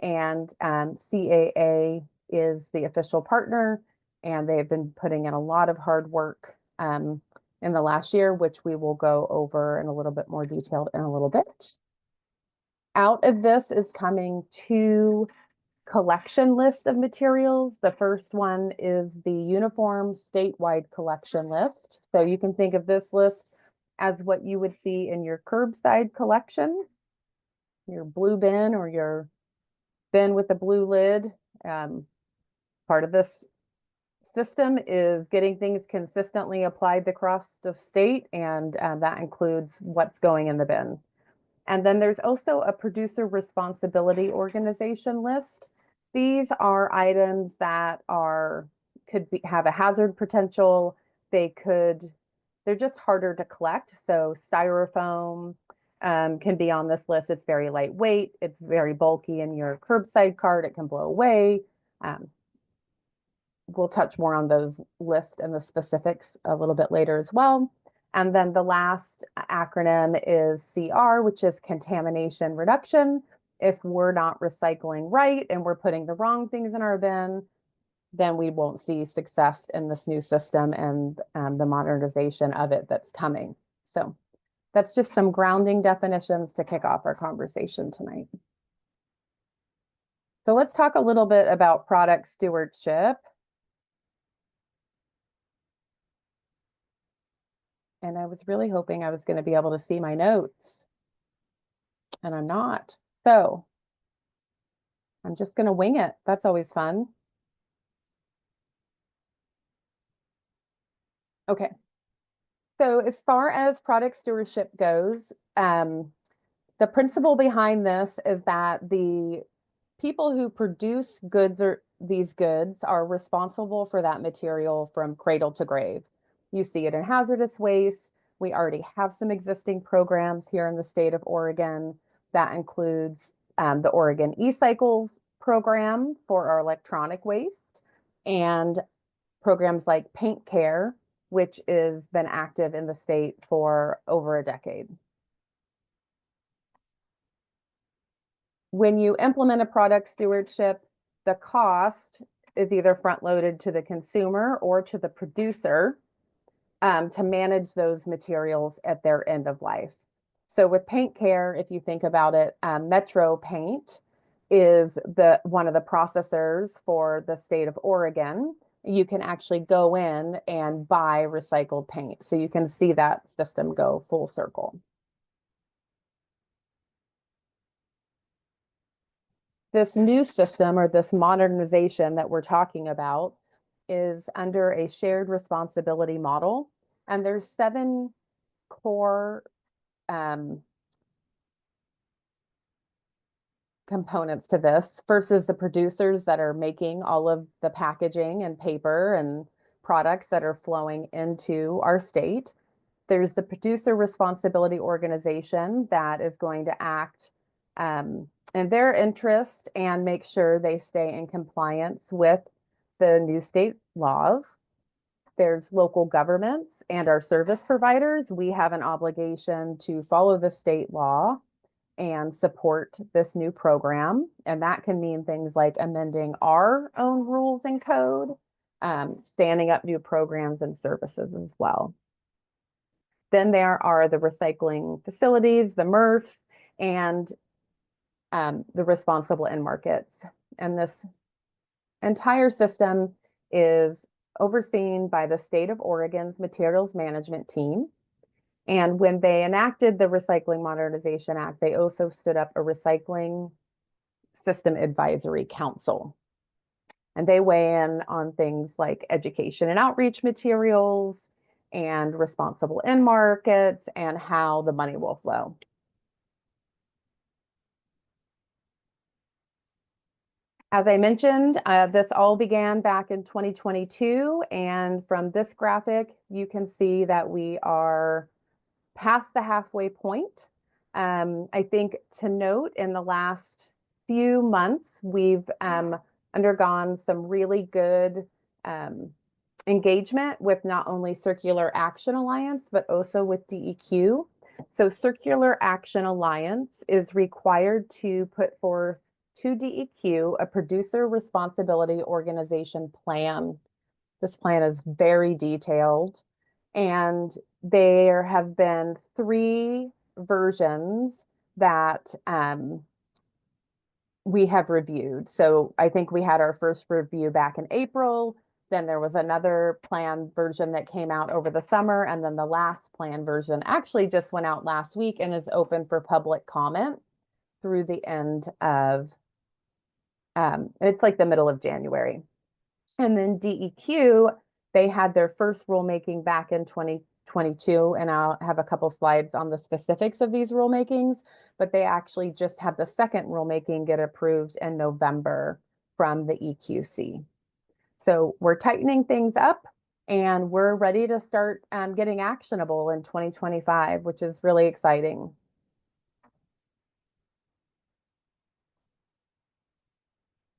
and CAA is the official partner, and they've been putting in a lot of hard work in the last year, which we will go over in a little bit more detail in a little bit. Out of this is coming 2 collection lists of materials. The first one is the uniform statewide collection list. So you can think of this list as what you would see in your curbside collection, your blue bin or your bin with a blue lid. Part of this system is getting things consistently applied across the state, and that includes what's going in the bin. And then there's also a producer responsibility organization list. These are items that have a hazard potential. They're just harder to collect. So styrofoam can be on this list. It's very lightweight. It's very bulky in your curbside cart. It can blow away. We'll touch more on those lists and the specifics a little bit later as well. And then the last acronym is CR, which is contamination reduction. If we're not recycling right and we're putting the wrong things in our bin, then we won't see success in this new system and the modernization of it that's coming. So that's just some grounding definitions to kick off our conversation tonight. So let's talk a little bit about product stewardship. And I was really hoping I was going to be able to see my notes, and I'm not. So I'm just going to wing it. That's always fun. Okay. So as far as product stewardship goes, the principle behind this is that the people who produce these goods are responsible for that material from cradle to grave. You see it in hazardous waste. We already have some existing programs here in the state of Oregon. That includes the Oregon eCycles program for our electronic waste, and programs like Paint Care, which has been active in the state for over a decade. When you implement a product stewardship, the cost is either front-loaded to the consumer or to the producer to manage those materials at their end of life. So with Paint Care, if you think about it, Metro Paint is one of the processors for the state of Oregon. You can actually go in and buy recycled paint. So you can see that system go full circle. This new system, or this modernization that we're talking about, is under a shared responsibility model. And there's 7 core components to this. First is the producers that are making all of the packaging and paper and products that are flowing into our state. There's the producer responsibility organization that is going to act in their interest and make sure they stay in compliance with the new state laws. There's local governments and our service providers. We have an obligation to follow the state law and support this new program. And that can mean things like amending our own rules and code, standing up new programs and services as well. Then there are the recycling facilities, the MRFs, and the responsible end markets. And this entire system is overseen by the state of Oregon's materials management team. And when they enacted the Recycling Modernization Act, they also stood up a recycling system advisory council. And they weigh in on things like education and outreach materials and responsible end markets and how the money will flow. As I mentioned, this all began back in 2022. And from this graphic, you can see that we are past the halfway point. I think to note, in the last few months, we've undergone some really good engagement with not only Circular Action Alliance, but also with DEQ. So Circular Action Alliance is required to put forth to DEQ a producer responsibility organization plan. This plan is very detailed, and there have been 3 versions that we have reviewed. So I think we had our first review back in April. Then there was another plan version that came out over the summer. And then the last plan version actually just went out last week and is open for public comment through the end of, it's like the middle of January. And then DEQ, they had their first rulemaking back in 2022, and I'll have a couple slides on the specifics of these rulemakings, but they actually just had the second rulemaking get approved in November from the EQC. So we're tightening things up, and we're ready to start getting actionable in 2025, which is really exciting.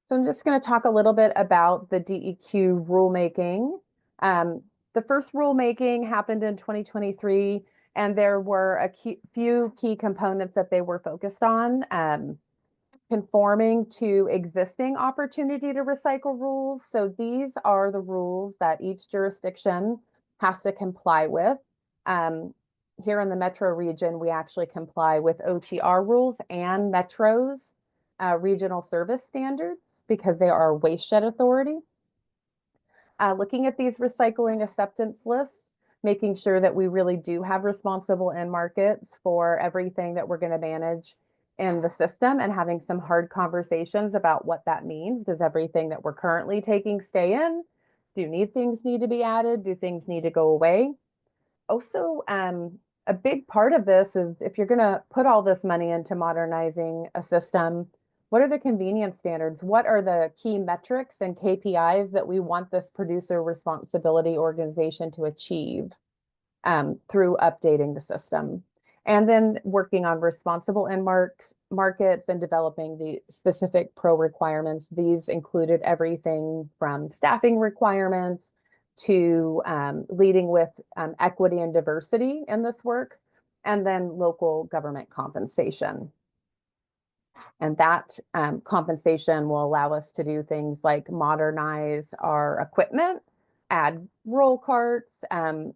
So I'm just going to talk a little bit about the DEQ rulemaking. The first rulemaking happened in 2023, and there were a few key components that they were focused on. Conforming to existing opportunity to recycle rules. So these are the rules that each jurisdiction has to comply with. Here in the metro region, we actually comply with OTR rules and Metro's regional service standards because they are a waste shed authority. Looking at these recycling acceptance lists, making sure that we really do have responsible end markets for everything that we're going to manage in the system, and having some hard conversations about what that means. Does everything that we're currently taking stay in? Do things need to be added? Do things need to go away? Also, a big part of this is if you're going to put all this money into modernizing a system, what are the convenience standards? What are the key metrics and KPIs that we want this producer responsibility organization to achieve through updating the system? And then working on responsible end markets and developing the specific pro requirements. These included everything from staffing requirements to leading with equity and diversity in this work, and then local government compensation. And that compensation will allow us to do things like modernize our equipment, add roll carts.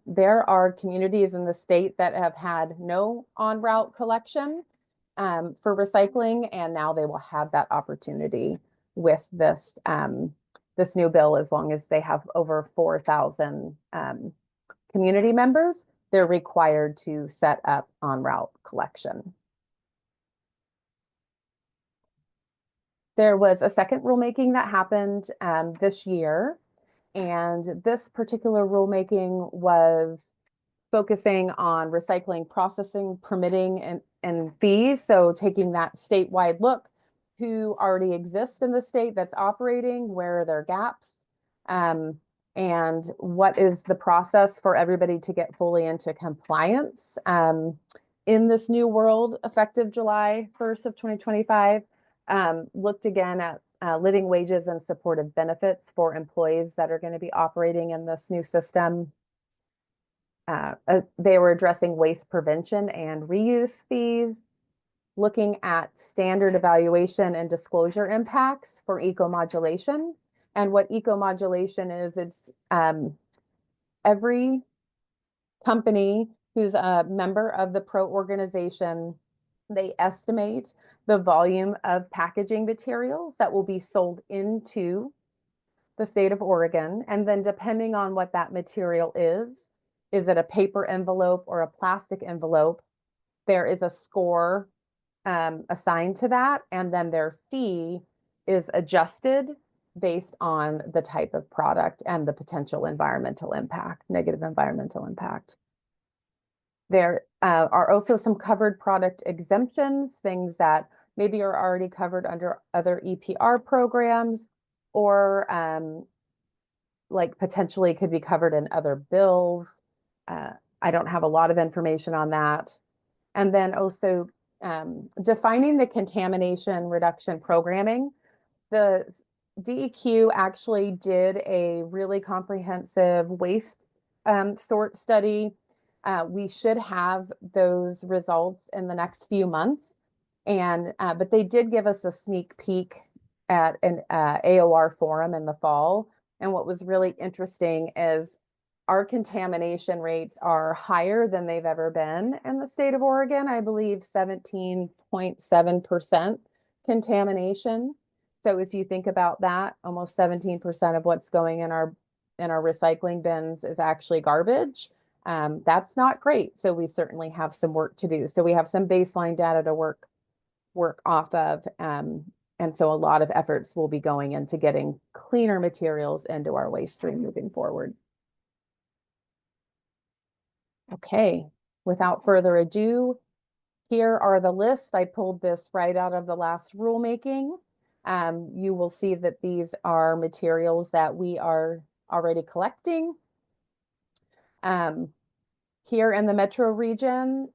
There are communities in the state that have had no on-route collection for recycling, and now they will have that opportunity with this this new bill. As long as they have over 4,000 community members, they're required to set up on-route collection. There was a second rulemaking that happened this year. And this particular rulemaking was focusing on recycling processing, permitting, and fees. So taking that statewide look, who already exists in the state that's operating, where are their gaps, and and what is the process for everybody to get fully into compliance in this new world effective July 1st of 2025. Looked again at living wages and supportive benefits for employees that are going to be operating in this new system. They were addressing waste prevention and reuse fees, looking at standard evaluation and disclosure impacts for eco-modulation. And what eco-modulation is, it's every company who's a member of the PRO organization, they estimate the volume of packaging materials that will be sold into the state of Oregon. And then depending on what that material is it a paper envelope or a plastic envelope? There is a score assigned to that, and then their fee is adjusted based on the type of product and the potential environmental impact, negative environmental impact. There are also some covered product exemptions, things that maybe are already covered under other EPR programs, or like potentially could be covered in other bills. I don't have a lot of information on that. And then also defining the contamination reduction programming. The DEQ actually did a really comprehensive waste sort study. We should have those results in the next few months. And but they did give us a sneak peek at an AOR forum in the fall. And what was really interesting is our contamination rates are higher than they've ever been in the state of Oregon. I believe 17.7% contamination. So if you think about that, almost 17% of what's going in our recycling bins is actually garbage. That's not great. So we certainly have some work to do. So we have some baseline data to work off of. And so a lot of efforts will be going into getting cleaner materials into our waste stream moving forward. Okay, without further ado, here are the lists. I pulled this right out of the last rulemaking. You will see that these are materials that we are already collecting. Here in the metro region,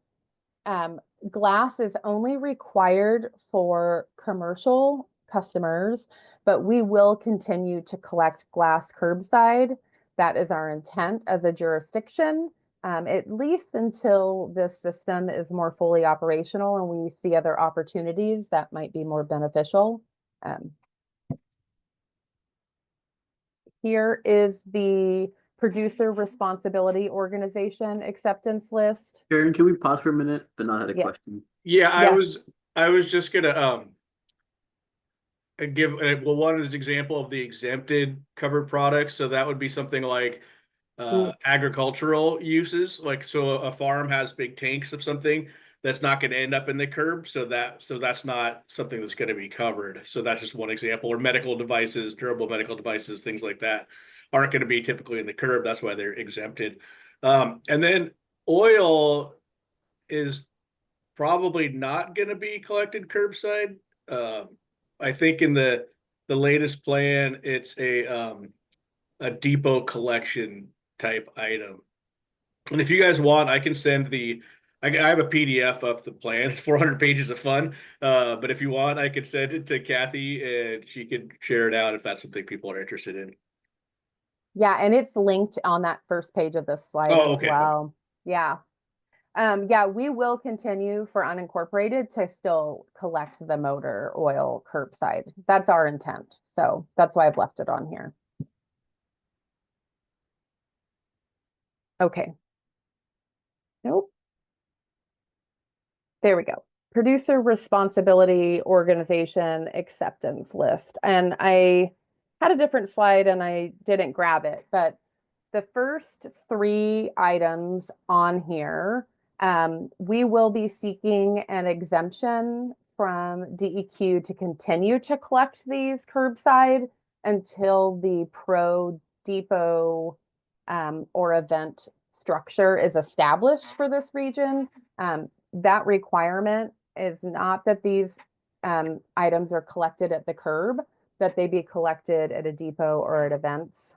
glass is only required for commercial customers, but we will continue to collect glass curbside. That is our intent as a jurisdiction, at least until this system is more fully operational and we see other opportunities that might be more beneficial. Here is the producer responsibility organization acceptance list. Karen, can we pause for a minute, but not had a question? Yeah, Yes. I was just gonna give one is an example of the exempted covered products. So that would be something like agricultural uses. Like, so a farm has big tanks of something that's not going to end up in the curb. So that's not something that's going to be covered. So that's just one example. Or medical devices, durable medical devices, things like that aren't going to be typically in the curb. That's why they're exempted. And then oil is probably not going to be collected curbside. I think in the latest plan, it's a depot collection type item. And if you guys want, I can send I have a PDF of the plan. It's 400 pages of fun. But if you want, I could send it to Kathy and she could share it out if that's something people are interested in. Yeah, and it's linked on that first page of this slide as well. Yeah. Yeah, we will continue for unincorporated to still collect the motor oil curbside. That's our intent. So that's why I've left it on here. Okay. Nope. There we go. Producer responsibility organization acceptance list. And I had a different slide and I didn't grab it, but the first 3 items on here, we will be seeking an exemption from DEQ to continue to collect these curbside until the pro depot or event structure is established for this region. That requirement is not that these items are collected at the curb, that they be collected at a depot or at events.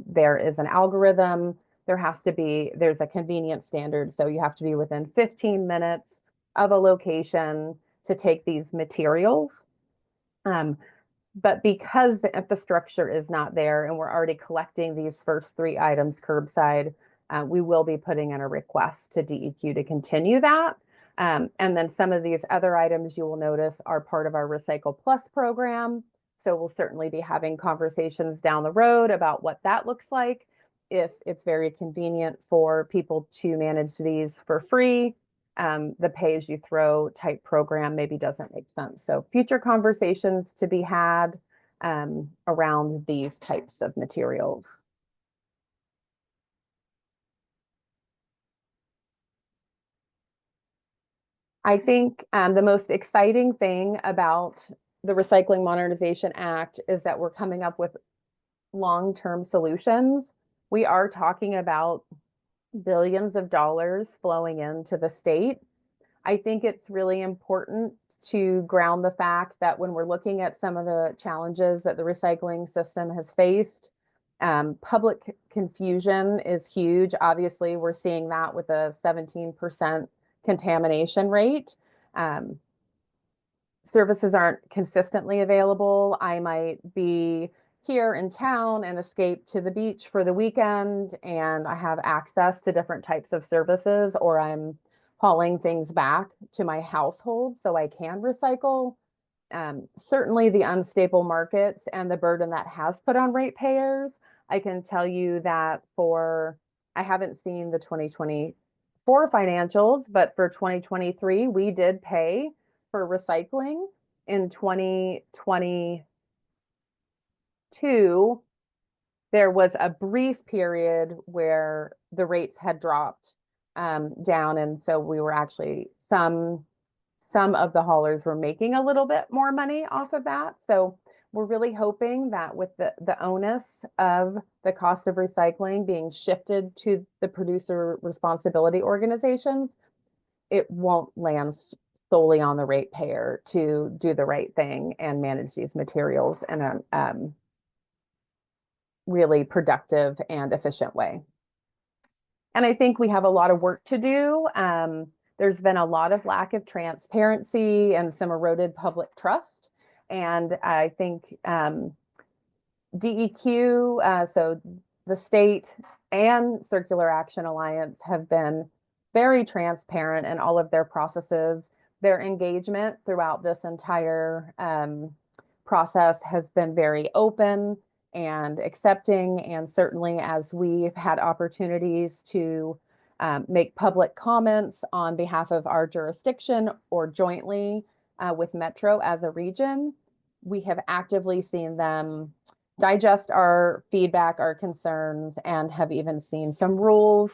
There is an algorithm. There's a convenience standard. So you have to be within 15 minutes of a location to take these materials. But because the infrastructure is not there and we're already collecting these first 3 items curbside, we will be putting in a request to DEQ to continue that. And then some of these other items you will notice are part of our Recycle Plus program. So we'll certainly be having conversations down the road about what that looks like. If it's very convenient for people to manage these for free, the pay-as-you-throw type program maybe doesn't make sense. So future conversations to be had around these types of materials. I think the most exciting thing about the Recycling Modernization Act is that we're coming up with long-term solutions. We are talking about billions of dollars flowing into the state. I think it's really important to ground the fact that when we're looking at some of the challenges that the recycling system has faced, public confusion is huge. Obviously, we're seeing that with a 17% contamination rate. Services aren't consistently available. I might be here in town and escape to the beach for the weekend, and I have access to different types of services, or I'm hauling things back to my household so I can recycle. Certainly the unstable markets and the burden that has put on ratepayers. I can tell you that I haven't seen the 2024 financials, but for 2023, we did pay for recycling. In 2022, there was a brief period where the rates had dropped down, and so we were actually some of the haulers were making a little bit more money off of that. So we're really hoping that with the onus of the cost of recycling being shifted to the producer responsibility organizations, it won't land solely on the ratepayer to do the right thing and manage these materials in a really productive and efficient way. And I think we have a lot of work to do. There's been a lot of lack of transparency and some eroded public trust. And I think DEQ, so the state and Circular Action Alliance have been very transparent in all of their processes. Their engagement throughout this entire process has been very open and accepting. And certainly as we've had opportunities to make public comments on behalf of our jurisdiction or jointly with Metro as a region, we have actively seen them digest our feedback, our concerns, and have even seen some rules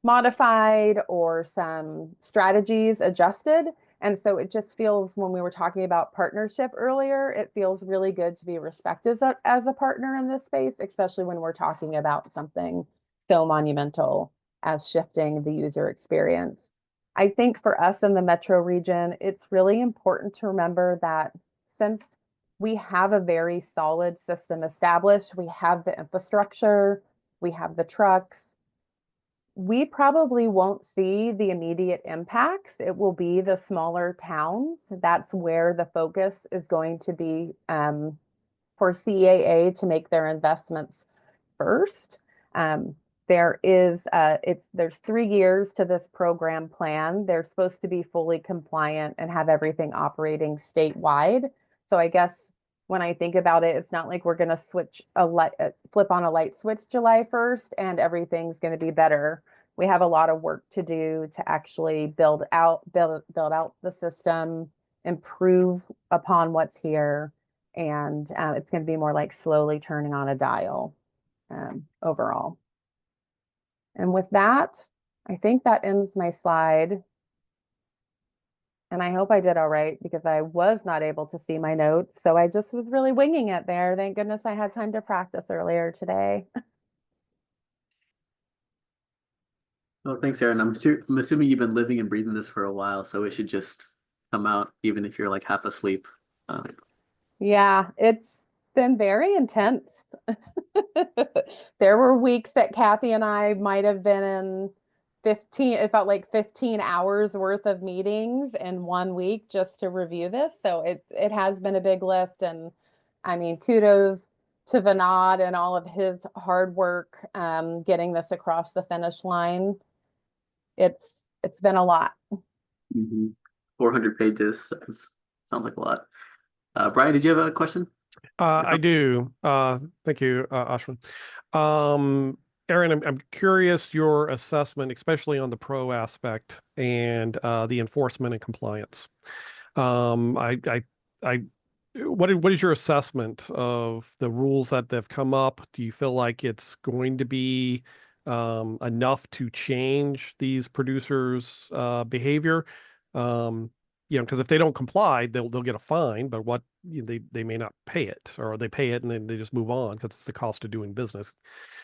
modified or some strategies adjusted. And so it just feels, when we were talking about partnership earlier, it feels really good to be respected as a partner in this space, especially when we're talking about something so monumental as shifting the user experience. I think for us in the Metro region, it's really important to remember that since we have a very solid system established, we have the infrastructure, we have the trucks, we probably won't see the immediate impacts. It will be the smaller towns. That's where the focus is going to be for CAA to make their investments first. There's 3 years to this program plan. They're supposed to be fully compliant and have everything operating statewide. So I guess when I think about it, it's not like we're going to flip on a light switch July 1st and everything's going to be better. We have a lot of work to do to actually build out the system, improve upon what's here, and it's going to be more like slowly turning on a dial overall. And with that, I think that ends my slide. And I hope I did all right because I was not able to see my notes. So I just was really winging it there. Thank goodness I had time to practice earlier today. Oh, thanks, Erin. I'm assuming you've been living and breathing this for a while, so it should just come out even if you're like half asleep. Yeah, been very intense. There were weeks that Kathy and I might have been in 15, it felt like 15 hours worth of meetings in 1 week just to review this. So it has been a big lift. And I mean, kudos to Vinod and all of his hard work getting this across the finish line. It's been a lot. 400 pages. Sounds like a lot. Brian, did you have a question? I do. Thank you, Ashwin. Aaron, I'm curious your assessment, especially on the pro aspect and the enforcement and compliance. What is your assessment of the rules that have come up? Do you feel like it's going to be enough to change these producers' behavior? Because if they don't comply, they'll get a fine, but they may not pay it, or they pay it and then they just move on because it's the cost of doing business.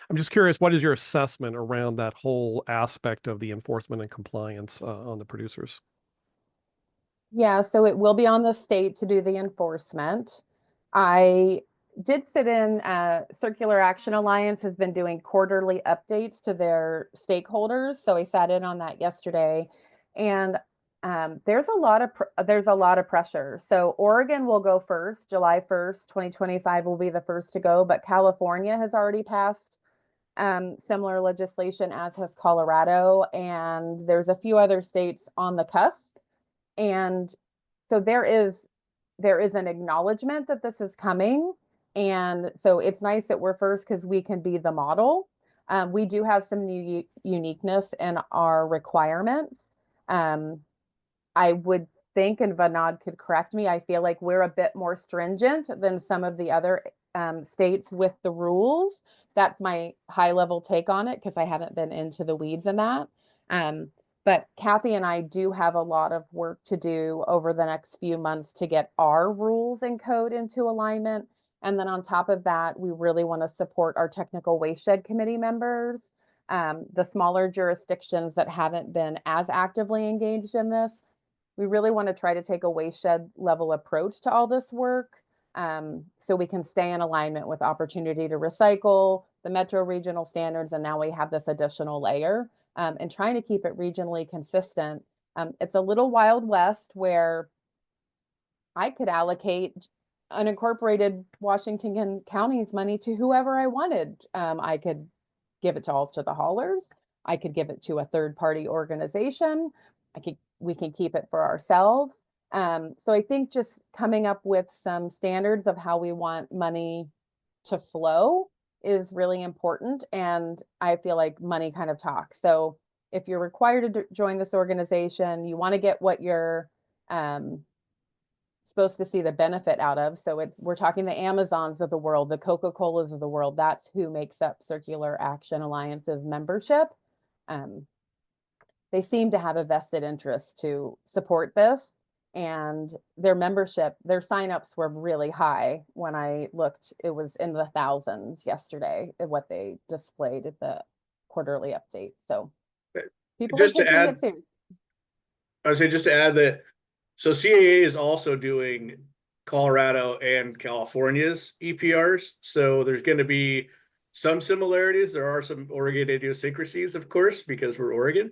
I'm just curious, what is your assessment around that whole aspect of the enforcement and compliance on the producers? Yeah, so it will be on the state to do the enforcement. I did sit in, Circular Action Alliance has been doing quarterly updates to their stakeholders. So I sat in on that yesterday, and there's a lot of pressure. So Oregon will go first. July 1st, 2025 will be the first to go, but California has already passed similar legislation, as has Colorado, and there's a few other states on the cusp. And so there is an acknowledgement that this is coming. And so it's nice that we're first because we can be the model. We do have some new uniqueness in our requirements. I would think, and Vinod could correct me, I feel like we're a bit more stringent than some of the other states with the rules. That's my high level take on it because I haven't been into the weeds in that. But Kathy and I do have a lot of work to do over the next few months to get our rules and code into alignment. And then on top of that, we really want to support our technical watershed committee members, the smaller jurisdictions that haven't been as actively engaged in this. We really want to try to take a watershed level approach to all this work, so we can stay in alignment with opportunity to recycle, the metro regional standards, and now we have this additional layer. And trying to keep it regionally consistent. It's a little Wild West where I could allocate unincorporated Washington County's money to whoever I wanted. I could give it all to the haulers. I could give it to a third-party organization. We can keep it for ourselves. So I think just coming up with some standards of how we want money to flow is really important. And I feel like money kind of talks. So if you're required to join this organization, you want to get what you're supposed to see the benefit out of. So we're talking the Amazons of the world, the Coca-Colas of the world. That's who makes up Circular Action Alliance's membership. They seem to have a vested interest to support this. And their membership, their signups were really high. When I looked, it was in the thousands yesterday, what they displayed at the quarterly update. So people just are to taking add, it serious. I would say just to add that, so CAA is also doing Colorado and California's EPRs. So there's going to be some similarities. There are some Oregon idiosyncrasies, of course, because we're Oregon.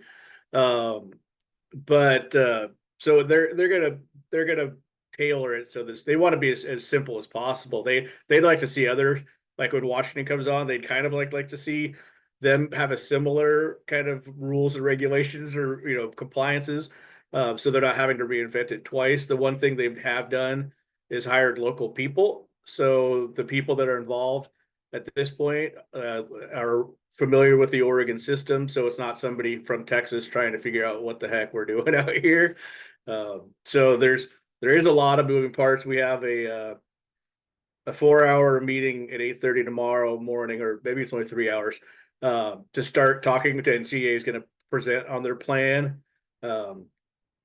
So they're gonna tailor it so they want to be as simple as possible. They'd like to see other, like when Washington comes on, they'd kind of like to see them have a similar kind of rules and regulations or compliances, so they're not having to reinvent it twice. The one thing they have done is hired local people, so the people that are involved at this point are familiar with the Oregon system, so it's not somebody from Texas trying to figure out what the heck we're doing out here. So there is a lot of moving parts. We have a 4-hour meeting at 8:30 tomorrow morning, or maybe it's only 3 hours, to start talking to NCAA is going to present on their plan. And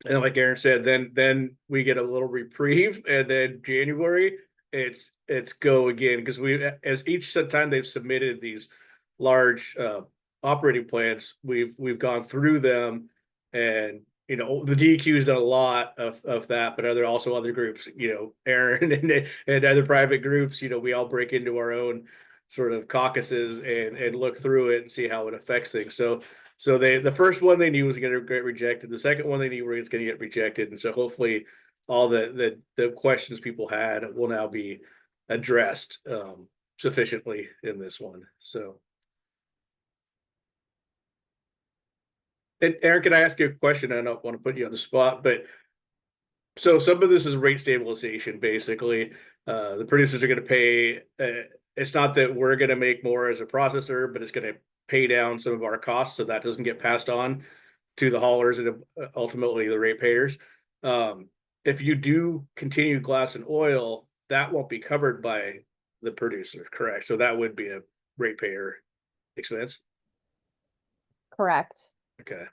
like Aaron said, then we get a little reprieve, and then January it's go again, because as each time they've submitted these large operating plans, we've gone through them, and you know, the DEQ's done a lot of that, but also other groups, you know, Aaron and other private groups, you know, we all break into our own sort of caucuses and look through it and see how it affects things. So the first one they knew was going to get rejected. The second one they knew was going to get rejected. And so hopefully all the questions people had will now be addressed sufficiently in this one. So. And Aaron, can I ask you a question? I don't want to put you on the spot, but so some of this is rate stabilization, basically. The producers are going to pay. It's not that we're going to make more as a processor, but it's going to pay down some of our costs, so that doesn't get passed on to the haulers and ultimately the ratepayers. If you do continue glass and oil, that won't be covered by the producer, correct? So that would be a ratepayer expense. Correct. Okay.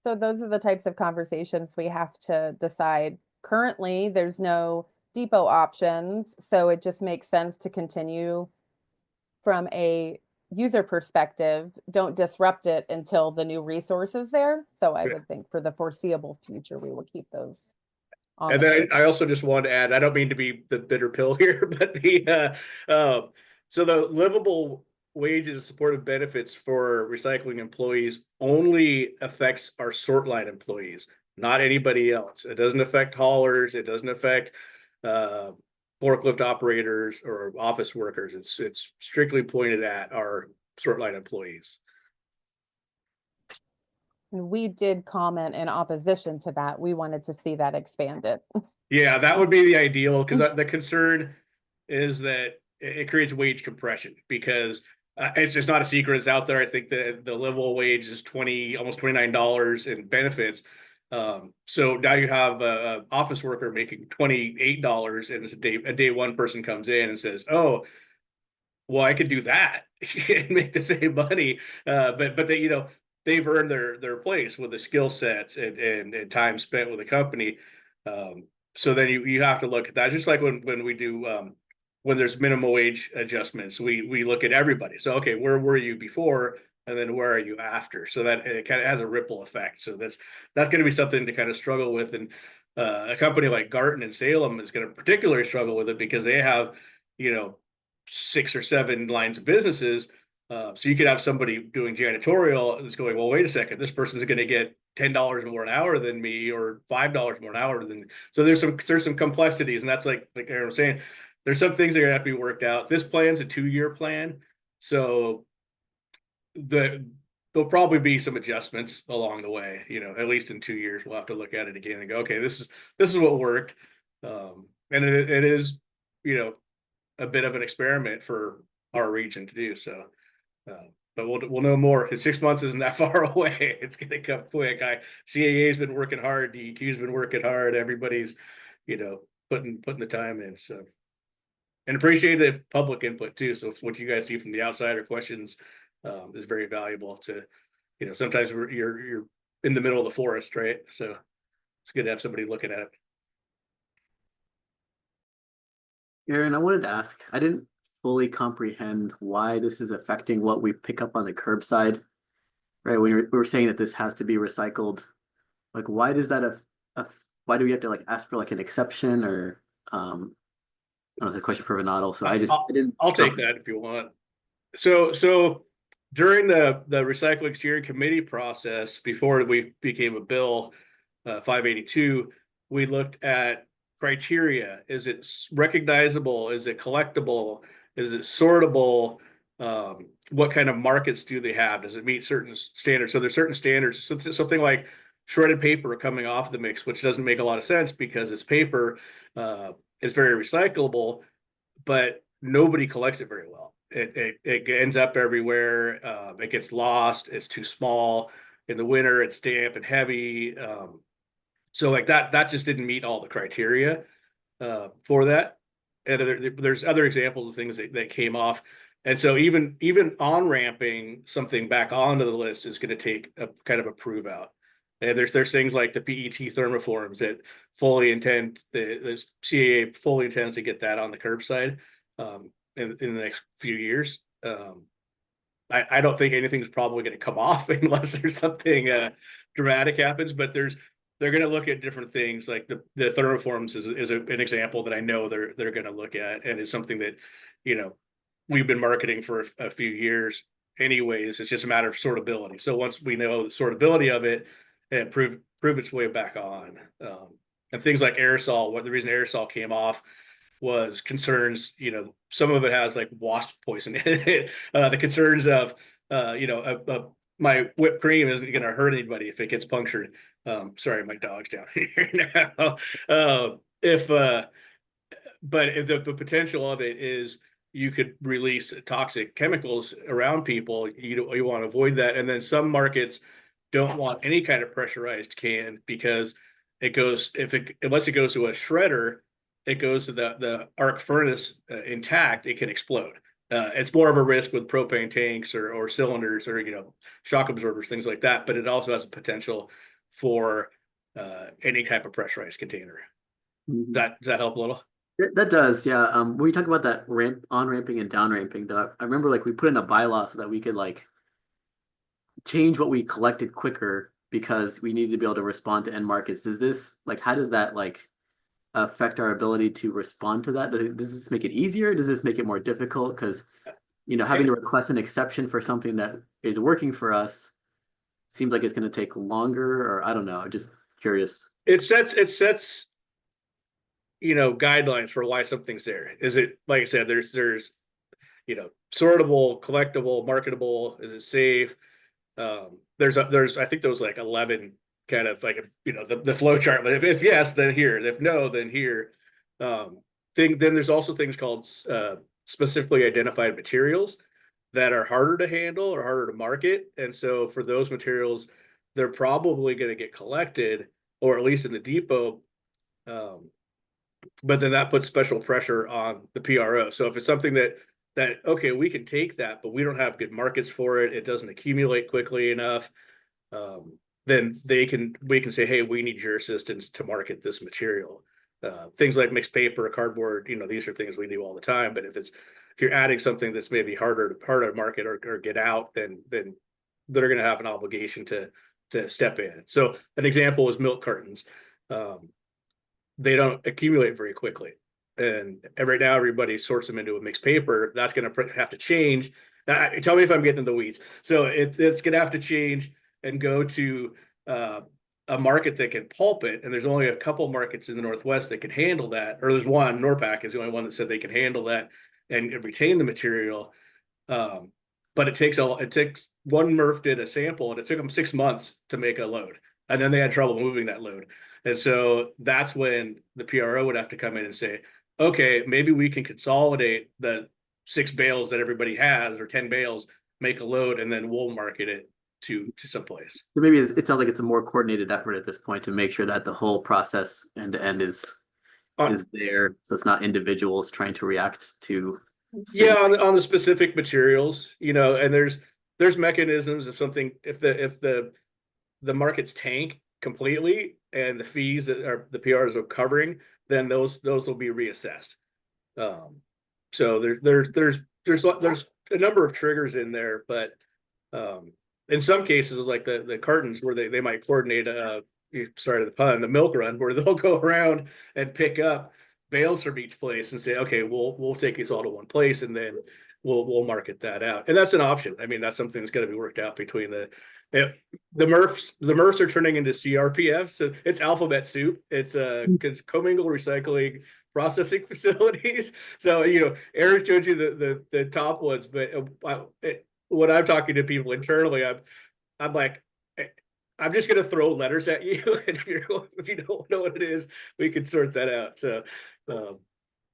So those are the types of conversations we have to decide. Currently, there's no depot options, so it just makes sense to continue from a user perspective. Don't disrupt it until the new resource is there. So I would think for the foreseeable future, we will keep those on. And then I also just wanted to add, I don't mean to be the bitter pill here, but so the livable wages and supportive benefits for recycling employees only affects our sort line employees, not anybody else. It doesn't affect haulers. It doesn't affect forklift operators or office workers. It's strictly pointed at our sort line employees. And we did comment in opposition to that. We wanted to see that expanded. Yeah, that would be the ideal, because the concern is that it creates wage compression, because it's just not a secret. It's out there. I think the livable wage is almost $29 in benefits. So now you have a office worker making $28, and it's a day one person comes in and says, "Oh, well, I could do that and make the same money." But they, you know, they've earned their place with the skill sets and time spent with the company. So then you have to look at that, just like when we do when there's minimum wage adjustments, we look at everybody. So, okay, where were you before? And then where are you after? So that it kind of has a ripple effect. So that's going to be something to kind of struggle with. And a company like Garten and Salem is going to particularly struggle with it, because they have, you know, 6 or 7 lines of businesses. So you could have somebody doing janitorial that's going, well, wait a second, this person's going to get $10 more an hour than me, or $5 more an hour than me. So there's some complexities, and that's like Aaron was saying, there's some things that are going to have to be worked out. This plan's a 2-year plan, so there'll probably be some adjustments along the way. You know, at least in 2 years, we'll have to look at it again and go, okay, this is what worked, and it is, you know, a bit of an experiment for our region to do. So, but we'll know more. 6 months isn't that far away. It's going to come quick. CAA's been working hard. DEQ's been working hard. Everybody's, you know, putting the time in. So. And appreciate the public input too. So what you guys see from the outside or questions is very valuable to, you know, sometimes you're in the middle of the forest, right? So it's good to have somebody looking at it. Aaron, I wanted to ask, I didn't fully comprehend why this is affecting what we pick up on the curbside, right? When we were saying that this has to be recycled, like, why does that why do we have to like ask for like an exception, or I don't know, it's a question for Renato. So I'll take that if you want. So during the recycling steering committee process, before we became a bill 582, we looked at criteria. Is it recognizable? Is it collectible? Is it sortable? What kind of markets do they have? Does it meet certain standards? So there's certain standards. So something like shredded paper coming off the mix, which doesn't make a lot of sense because it's paper. It's very recyclable, but nobody collects it very well. It ends up everywhere. It gets lost. It's too small. In the winter, it's damp and heavy. So like that just didn't meet all the criteria for that. And there's other examples of things that came off. And so even on ramping something back onto the list is going to take a kind of a prove out. And there's things like the PET thermoforms that fully intend, the CAA fully intends to get that on the curbside in the next few years. I don't think anything's probably going to come off unless there's something dramatic happens, but they're going to look at different things. Like the thermoforms is an example that I know they're going to look at, and it's something that, you know, we've been marketing for a few years anyways. It's just a matter of sortability. So once we know the sortability of it, and prove its way back on, and things like aerosol. What the reason aerosol came off was concerns. You know, some of it has like wasp poison in it. The concerns of you know, my whipped cream isn't going to hurt anybody if it gets punctured. Sorry, my dog's down here now. But if the potential of it is you could release toxic chemicals around people, you want to avoid that. And then some markets don't want any kind of pressurized can because it goes, unless it goes to a shredder, it goes to the arc furnace intact, it can explode. It's more of a risk with propane tanks or cylinders or, you know, shock absorbers, things like that. But it also has a potential for any type of pressurized container. Mm-hmm. Does that help a little? That does, yeah. When you talk about that on-ramping and down-ramping, I remember like we put in a bylaw so that we could like change what we collected quicker because we needed to be able to respond to end markets. Does this, like, how does that like affect our ability to respond to that? Does this make it easier? Does this make it more difficult? Because, you know, having to request an exception for something that is working for us seems like it's going to take longer, or I don't know. I'm just curious. It sets you know, guidelines for why something's there. Is it, like I said, there's you know, sortable, collectible, marketable? Is it safe? There's I think there was like 11 kind of like, you know, the flow chart. But if yes, then here. If no, then here. Then there's also things called specifically identified materials that are harder to handle or harder to market. And so for those materials, they're probably going to get collected, or at least in the depot. But then that puts special pressure on the PRO. So if it's something that okay, we can take that, but we don't have good markets for it, it doesn't accumulate quickly enough, then we can say, hey, we need your assistance to market this material. Things like mixed paper, cardboard, you know, these are things we do all the time. But if you're adding something that's maybe harder to market or get out, then they're going to have an obligation to step in. So an example is milk cartons. They don't accumulate very quickly. And right now, everybody sorts them into a mixed paper. That's going to have to change. Tell me if I'm getting in the weeds. So it's going to have to change and go to a market that can pulp it. And there's only a couple markets in the Northwest that can handle that. Or there's one, NORPAC is the only one that said they can handle that and retain the material. But it takes one MRF did a sample, and it took them 6 months to make a load. And then they had trouble moving that load. And so that's when the PRO would have to come in and say, okay, maybe we can consolidate the 6 bales that everybody has, or 10 bales, make a load, and then we'll market it to someplace. So maybe it sounds like it's a more coordinated effort at this point to make sure that the whole process end to end is there. So it's not individuals trying to react to. Yeah, on the specific materials, you know, and there's mechanisms if something, if the markets tank completely and the fees that are the PRs are covering, then those will be reassessed. So there's a number of triggers in there, but in some cases, like the cartons where they might coordinate sorry the pun, the milk run, where they'll go around and pick up bales from each place and say, okay, we'll take these all to one place, and then we'll market that out. And that's an option. I mean, that's something that's going to be worked out between the MRFs. The MRFs are turning into CRPFs. So it's alphabet soup. It's commingled recycling processing facilities. So, you know, Eric showed you the top ones, but when I'm talking to people internally, I'm like, I'm just going to throw letters at you. And if you don't know what it is, we can sort that out. So,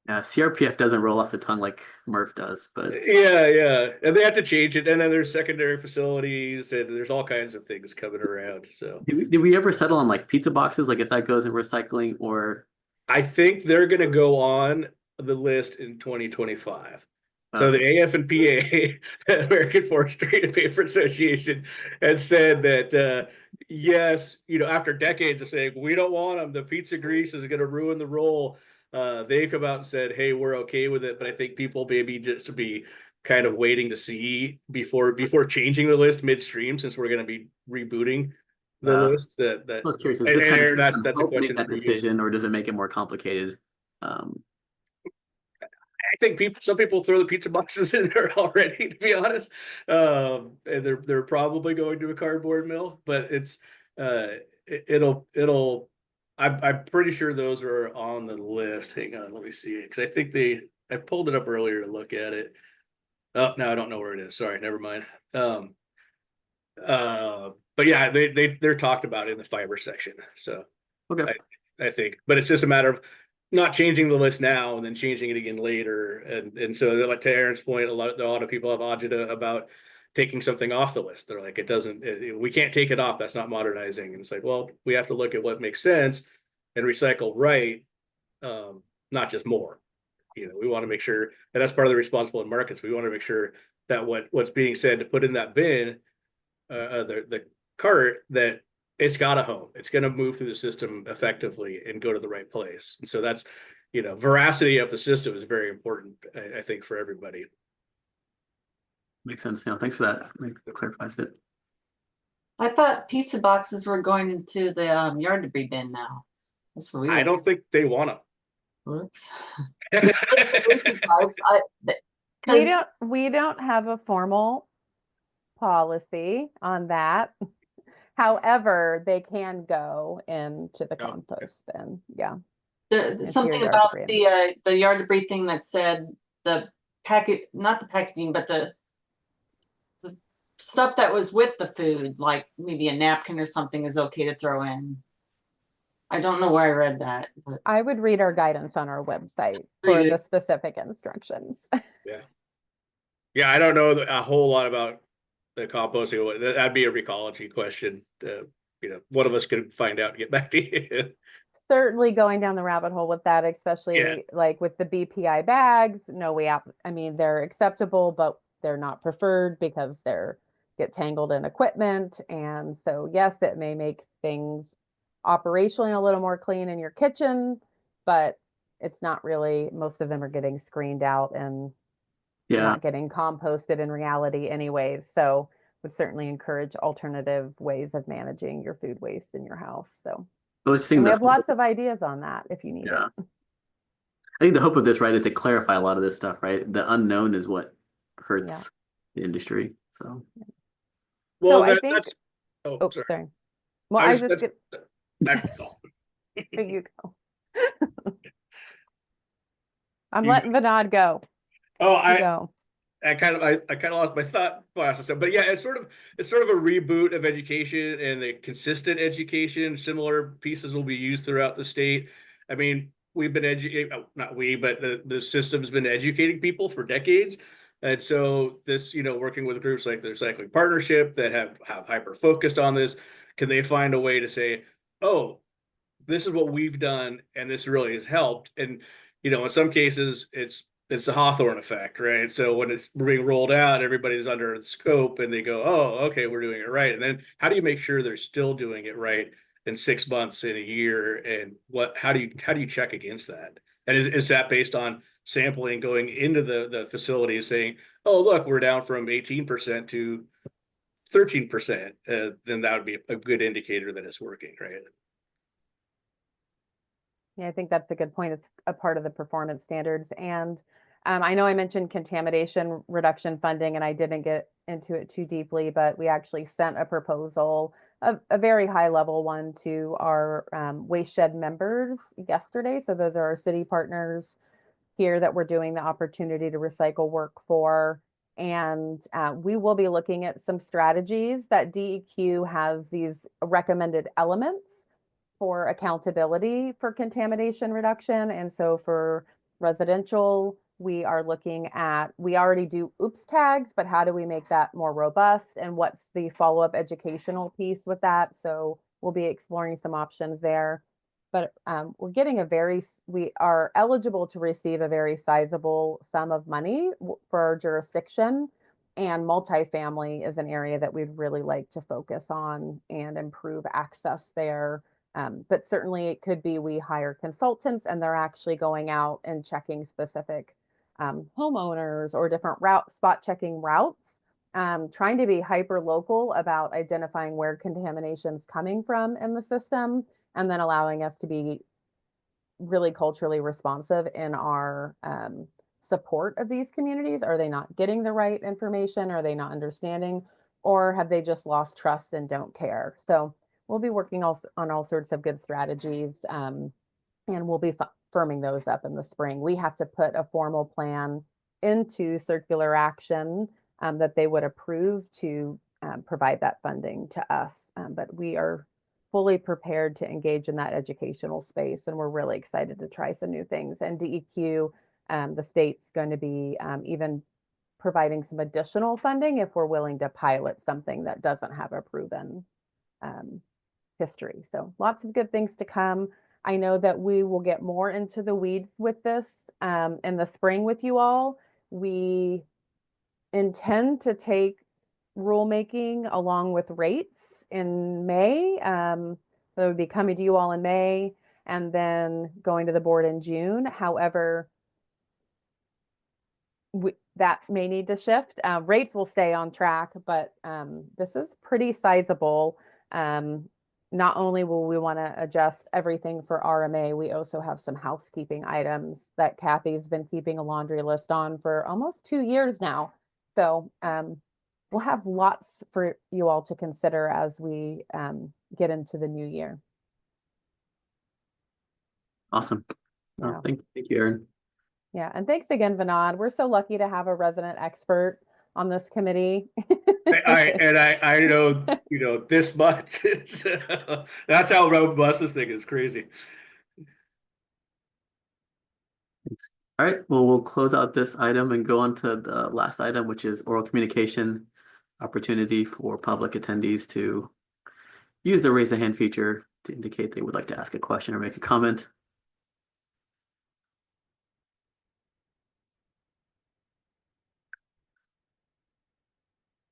yeah, CRPF doesn't roll off the tongue like MRF does, but yeah, and they have to change it, and then there's secondary facilities, and there's all kinds of things coming around. So, did we ever settle on like pizza boxes, like if that goes in recycling? Or I think they're going to go on the list in 2025. So the AF&PA, American Forestry and Paper Association, had said that yes, you know, after decades of saying we don't want them, the pizza grease is going to ruin the roll. They come out and said, hey, we're okay with it. But I think people maybe just be kind of waiting to see before changing the list midstream, since we're going to be rebooting the list that I was curious, is and this kind of Aaron, system that's a help make question that for you. decision, or does it make it more complicated? I think some people throw the pizza boxes in there already, to be honest. And they're probably going to a cardboard mill, but it's it'll I'm pretty sure those are on the list. Hang on, let me see, because I think I pulled it up earlier to look at it. Oh, no, I don't know where it is. Sorry, never mind. But yeah, they're talked about in the fiber section. So Okay. I think, but it's just a matter of not changing the list now and then changing it again later. And so like to Aaron's point, a lot of people have agita about taking something off the list. They're like, we can't take it off. That's not modernizing. And it's like, well, we have to look at what makes sense and recycle right, not just more. We want to make sure, and that's part of the responsible in markets. We want to make sure that what's being said to put in that bin, the cart, that it's got a home. It's going to move through the system effectively and go to the right place. And so that's, veracity of the system is very important, I think, for everybody. Makes sense. Yeah, thanks for that. That clarifies it. I thought pizza boxes were going into the yard debris bin now. That's what I don't think they want them. Whoops. We don't have a formal policy on that. However, they can go into the compost bin. Yeah. Something about the yard debris thing that said the packet, not the packaging, but the stuff that was with the food, like maybe a napkin or something, is okay to throw in. I don't know where I read that. But I would read our guidance on our website for the specific instructions. Yeah, I don't know a whole lot about the composting. That'd be a recology question. One of us could find out and get back to you. Certainly going down the rabbit hole with that, especially like with the BPI bags. No, I mean, they're acceptable, but they're not preferred because they're get tangled in equipment. And so, yes, it may make things operationally a little more clean in your kitchen, but it's not really, most of them are getting screened out and not getting composted in reality anyways. So would certainly encourage alternative ways of managing your food waste in your house. So we have lots of ideas on that if you need it. I think the hope of this, right, is to clarify a lot of this stuff, right? The unknown is what hurts the industry. So well, I think that's sorry. Well, I just that's all. There you go. I'm letting Vinod go. Oh, I kind of lost my thought process, but yeah, it's sort of a reboot of education and the consistent education. Similar pieces will be used throughout the state. I mean, we've been not we, but the system's been educating people for decades. And so this, working with groups like the Recycling Partnership that have hyper focused on this, can they find a way to say, oh, this is what we've done and this really has helped? And, in some cases it's the Hawthorne effect, right? So when it's being rolled out, everybody's under the scope and they go, oh, okay, we're doing it right. And then how do you make sure they're still doing it right in 6 months, in a year? And how do you check against that? And is that based on sampling going into the facility saying, oh, look, we're down from 18% to 13%, then that would be a good indicator that it's working, right? Yeah, I think that's a good point. It's a part of the performance standards. And I know I mentioned contamination reduction funding, and I didn't get into it too deeply, but we actually sent a proposal, a very high level one, to our waste shed members yesterday. So those are our city partners here that we're doing the opportunity to recycle work for. And we will be looking at some strategies that DEQ has, these recommended elements for accountability for contamination reduction. And so for residential, we are looking at, we already do OOPS tags, but how do we make that more robust? And what's the follow-up educational piece with that? So we'll be exploring some options there. But we're getting we are eligible to receive a very sizable sum of money for our jurisdiction. And multifamily is an area that we'd really like to focus on and improve access there. But certainly it could be we hire consultants and they're actually going out and checking specific homeowners or different spot checking routes trying to be hyper local about identifying where contamination's coming from in the system, and then allowing us to be really culturally responsive in our support of these communities. Are they not getting the right information? Are they not understanding? Or have they just lost trust and don't care? So we'll be working also on all sorts of good strategies, and we'll be firming those up in the spring. We have to put a formal plan into circular action that they would approve to provide that funding to us. But we are fully prepared to engage in that educational space, and we're really excited to try some new things. And DEQ, the state's going to be even providing some additional funding if we're willing to pilot something that doesn't have a proven history. So lots of good things to come. I know that we will get more into the weeds with this in the spring with you all. We intend to take rulemaking along with rates in May. That would be coming to you all in May and then going to the board in June. However, that may need to shift. Rates will stay on track, but this is pretty sizable. Not only will we want to adjust everything for RMA, we also have some housekeeping items that Kathy's been keeping a laundry list on for almost 2 years now. So we'll have lots for you all to consider as we get into the new year. Awesome. Yeah. Thank you, Erin. Yeah, and thanks again, Vinod. We're so lucky to have a resident expert on this committee. I know, you know, this much. That's how robust this thing is. Crazy. Thanks. All right, well, we'll close out this item and go on to the last item, which is oral communication opportunity for public attendees to use the raise a hand feature to indicate they would like to ask a question or make a comment.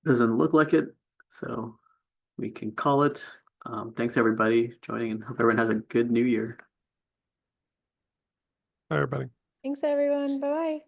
Doesn't look like it, so we can call it. Thanks everybody joining, and hope everyone has a good new year. Bye, everybody. Thanks, everyone. Bye-bye.